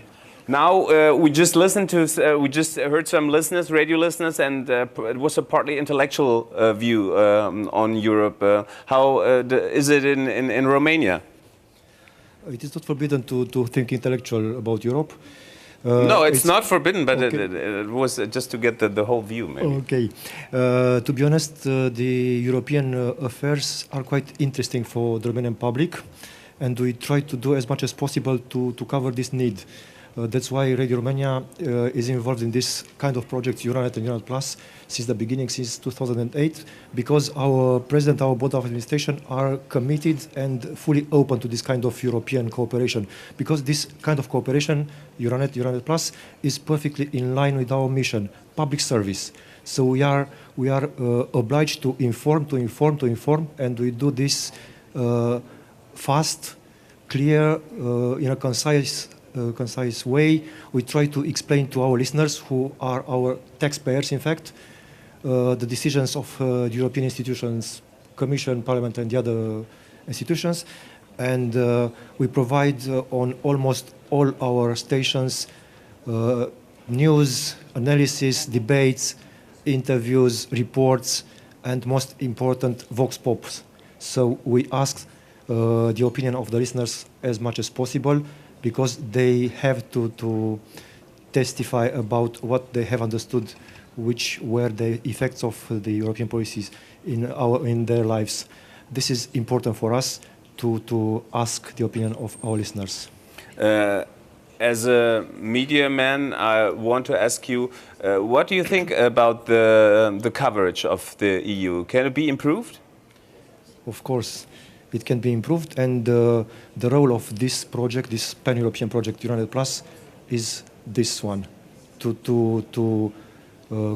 Now we just heard some listeners, radio listeners, and it was a partly intellectual view on Europe. How is it in Romania? It is not forbidden to think intellectual about Europe. No, it's not forbidden, but okay. It was just to get the whole view, maybe. Okay. To be honest, the European affairs are quite interesting for the Romanian public, and we try to do as much as possible to cover this need. That's why Radio Romania is involved in this kind of project, Euranet and Euranet Plus, since the beginning, since 2008, because our president, our board of administration are committed and fully open to this kind of European cooperation, because this kind of cooperation, Euranet Plus, is perfectly in line with our mission, public service. So we are obliged to inform, and we do this fast, clear, in a concise way. We try to explain to our listeners, who are our taxpayers, in fact, the decisions of the European institutions, Commission, Parliament, and the other institutions. And we provide on almost all our stations news, analysis, debates, interviews, reports, and most important, vox pops. So we ask the opinion of the listeners as much as possible, because they have to testify about what they have understood, which were the effects of the European policies in their lives. This is important for us to ask the opinion of our listeners. As a media man, I want to ask you, what do you think about the coverage of the EU? Can it be improved? Of course, it can be improved, and the role of this project, this pan-European project, Euranet Plus, is this one, to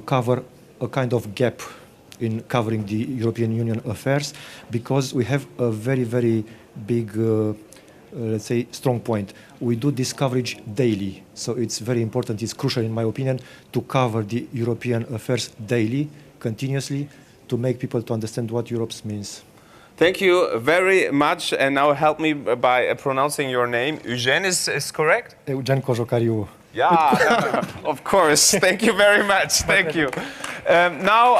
cover a kind of gap in covering the European Union affairs, because we have a very, very big, let's say, strong point. We do this coverage daily, so it's very important, it's crucial in my opinion, to cover the European affairs daily, continuously, to make people to understand what Europe means. Thank you very much, and now help me by pronouncing your name. Eugene is correct? Eugen Cojocariu. Yeah, of course. Thank you very much. Thank you. Now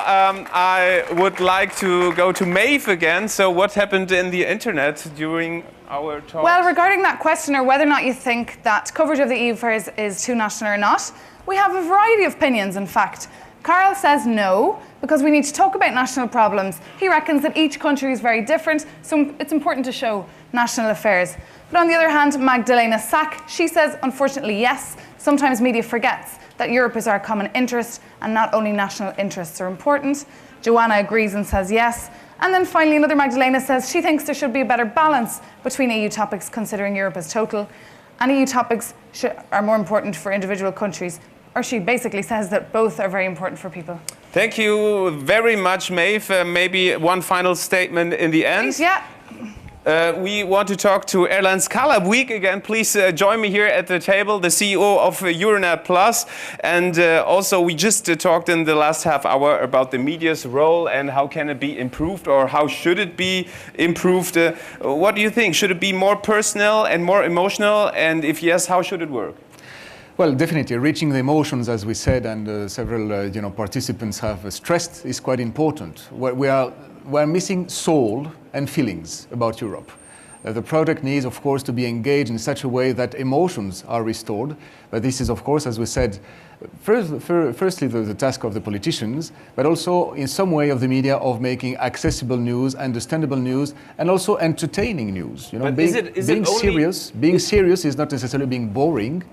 I would like to go to Maeve again. So what happened in the internet during our talk? Well, regarding that question, or whether or not you think that coverage of the EU affairs is too national or not, we have a variety of opinions, in fact. Carl says no, because we need to talk about national problems. He reckons that each country is very different, so it's important to show national affairs. But on the other hand, Magdalena Sack, she says, unfortunately, yes. Sometimes media forgets that Europe is our common interest, and not only national interests are important. Joanna agrees and says yes. And then finally, another Magdalena says she thinks there should be a better balance between EU topics, considering Europe as total, and EU topics are more important for individual countries. Or she basically says that both are very important for people. Thank you very much, Maeve. Maybe one final statement in the end. Please, yeah. We want to talk to Erlends Calabuig again. Please join me here at the table, the CEO of Euranet Plus. And also, we just talked in the last half hour about the media's role and how can it be improved, or how should it be improved. What do you think? Should it be more personal and more emotional? And if yes, how should it work? Well, definitely, reaching the emotions, as we said, and several participants have stressed, is quite important. We're missing soul and feelings about Europe. The project needs, of course, to be engaged in such a way that emotions are restored. But this is, of course, as we said, firstly the task of the politicians, but also in some way of the media, of making accessible news, understandable news, and also entertaining news. You know, being serious is not necessarily being boring.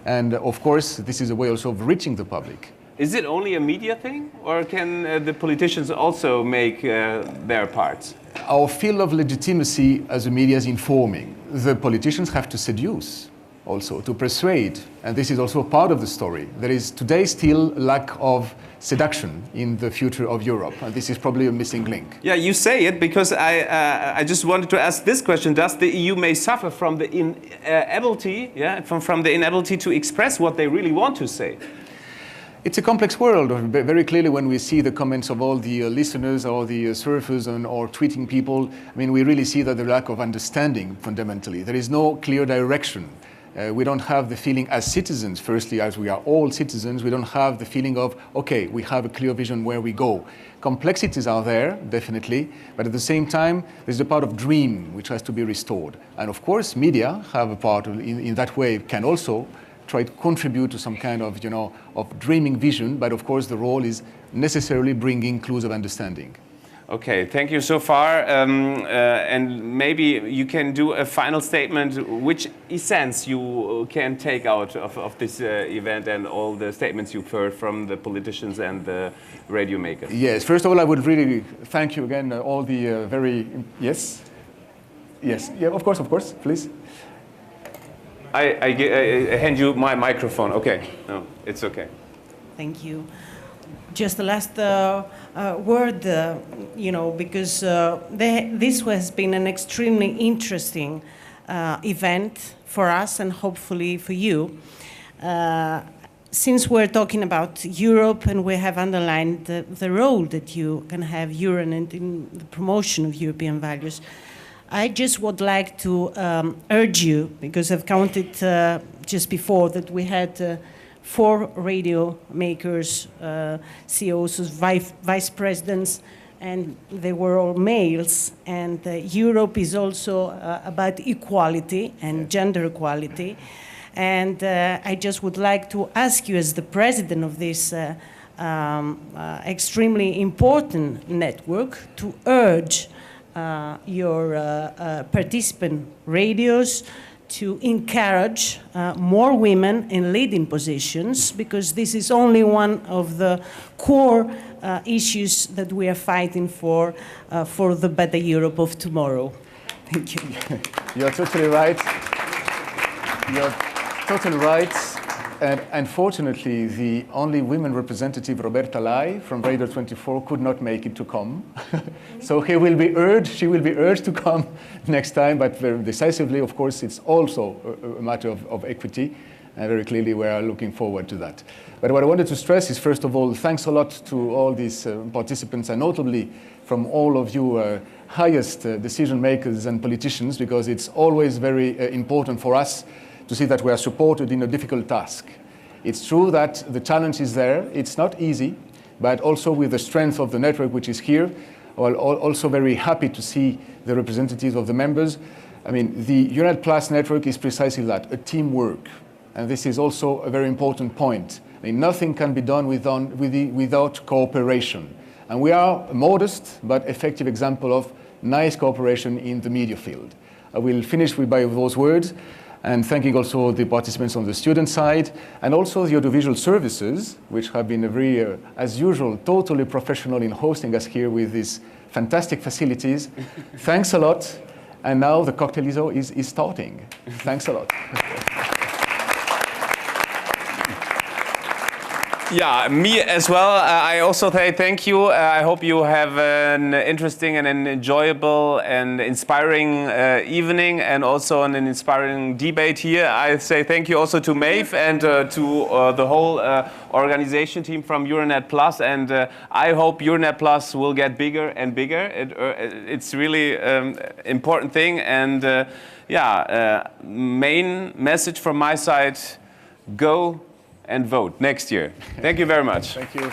And of course, this is a way also of reaching the public. Is it only a media thing, or can the politicians also make their parts? Our field of legitimacy as the media is informing. The politicians have to seduce, also to persuade, and this is also part of the story. There is today still lack of seduction in the future of Europe, and this is probably a missing link. Yeah, you say it because I just wanted to ask this question: does the EU may suffer from the inability, from the inability to express what they really want to say? It's a complex world. Very clearly, when we see the comments of all the listeners or the surfers or tweeting people, I mean, we really see that the lack of understanding fundamentally. There is no clear direction. We don't have the feeling as citizens, firstly, as we are all citizens, we don't have the feeling of, okay, we have a clear vision where we go. Complexities are there, definitely, but at the same time, there's a part of dream which has to be restored. And of course, media have a part in that way, can also try to contribute to some kind of, of dreaming vision, but of course the role is necessarily bringing clues of understanding. Okay, thank you so far. And maybe you can do a final statement, which essence you can take out of this event and all the statements you've heard from the politicians and the radio makers. Yes, first of all, I would really thank you again, all the Yes, yeah, of course, please. I hand you my microphone. Okay, no, it's okay. Thank you. Just the last word, because this has been an extremely interesting event for us and hopefully for you. Since we're talking about Europe and we have underlined the role that you can have Euranet in the promotion of European values, I just would like to urge you, because I've counted just before that we had 4 radio makers, CEOs, vice presidents, and they were all males. And Europe is also about equality and gender equality. And I just would like to ask you, as the president of this extremely important network, to urge your participant radios to encourage more women in leading positions, because this is only one of the core issues that we are fighting for the better Europe of tomorrow. Thank you. You're totally right. You're totally right. And unfortunately, the only women representative, Roberta Lai from Radar 24, could not make it to come. So she will be urged to come next time, but very decisively, of course, it's also a matter of equity. And very clearly, we are looking forward to that. But what I wanted to stress is, first of all, thanks a lot to all these participants, and notably from all of you highest decision makers and politicians, because it's always very important for us to see that we are supported in a difficult task. It's true that the challenge is there. It's not easy, but also with the strength of the network which is here, we're also very happy to see the representatives of the members. I mean, the Euranet Plus network is precisely that, a teamwork. And this is also a very important point. I mean, nothing can be done without cooperation. And we are a modest but effective example of nice cooperation in the media field. I will finish by those words, and thanking also the participants on the student side, and also the audiovisual services, which have been very, as usual, totally professional in hosting us here with these fantastic facilities. Thanks a lot. And now the cocktail is starting. Thanks a lot. Yeah, me as well. I also say thank you. I hope you have an interesting and an enjoyable and inspiring evening, and also an inspiring debate here. I say thank you also to Maeve and to the whole organization team from Euranet Plus. And I hope Euranet Plus will get bigger and bigger. It's really important thing. And main message from my side: go and vote next year. Thank you very much. Thank you.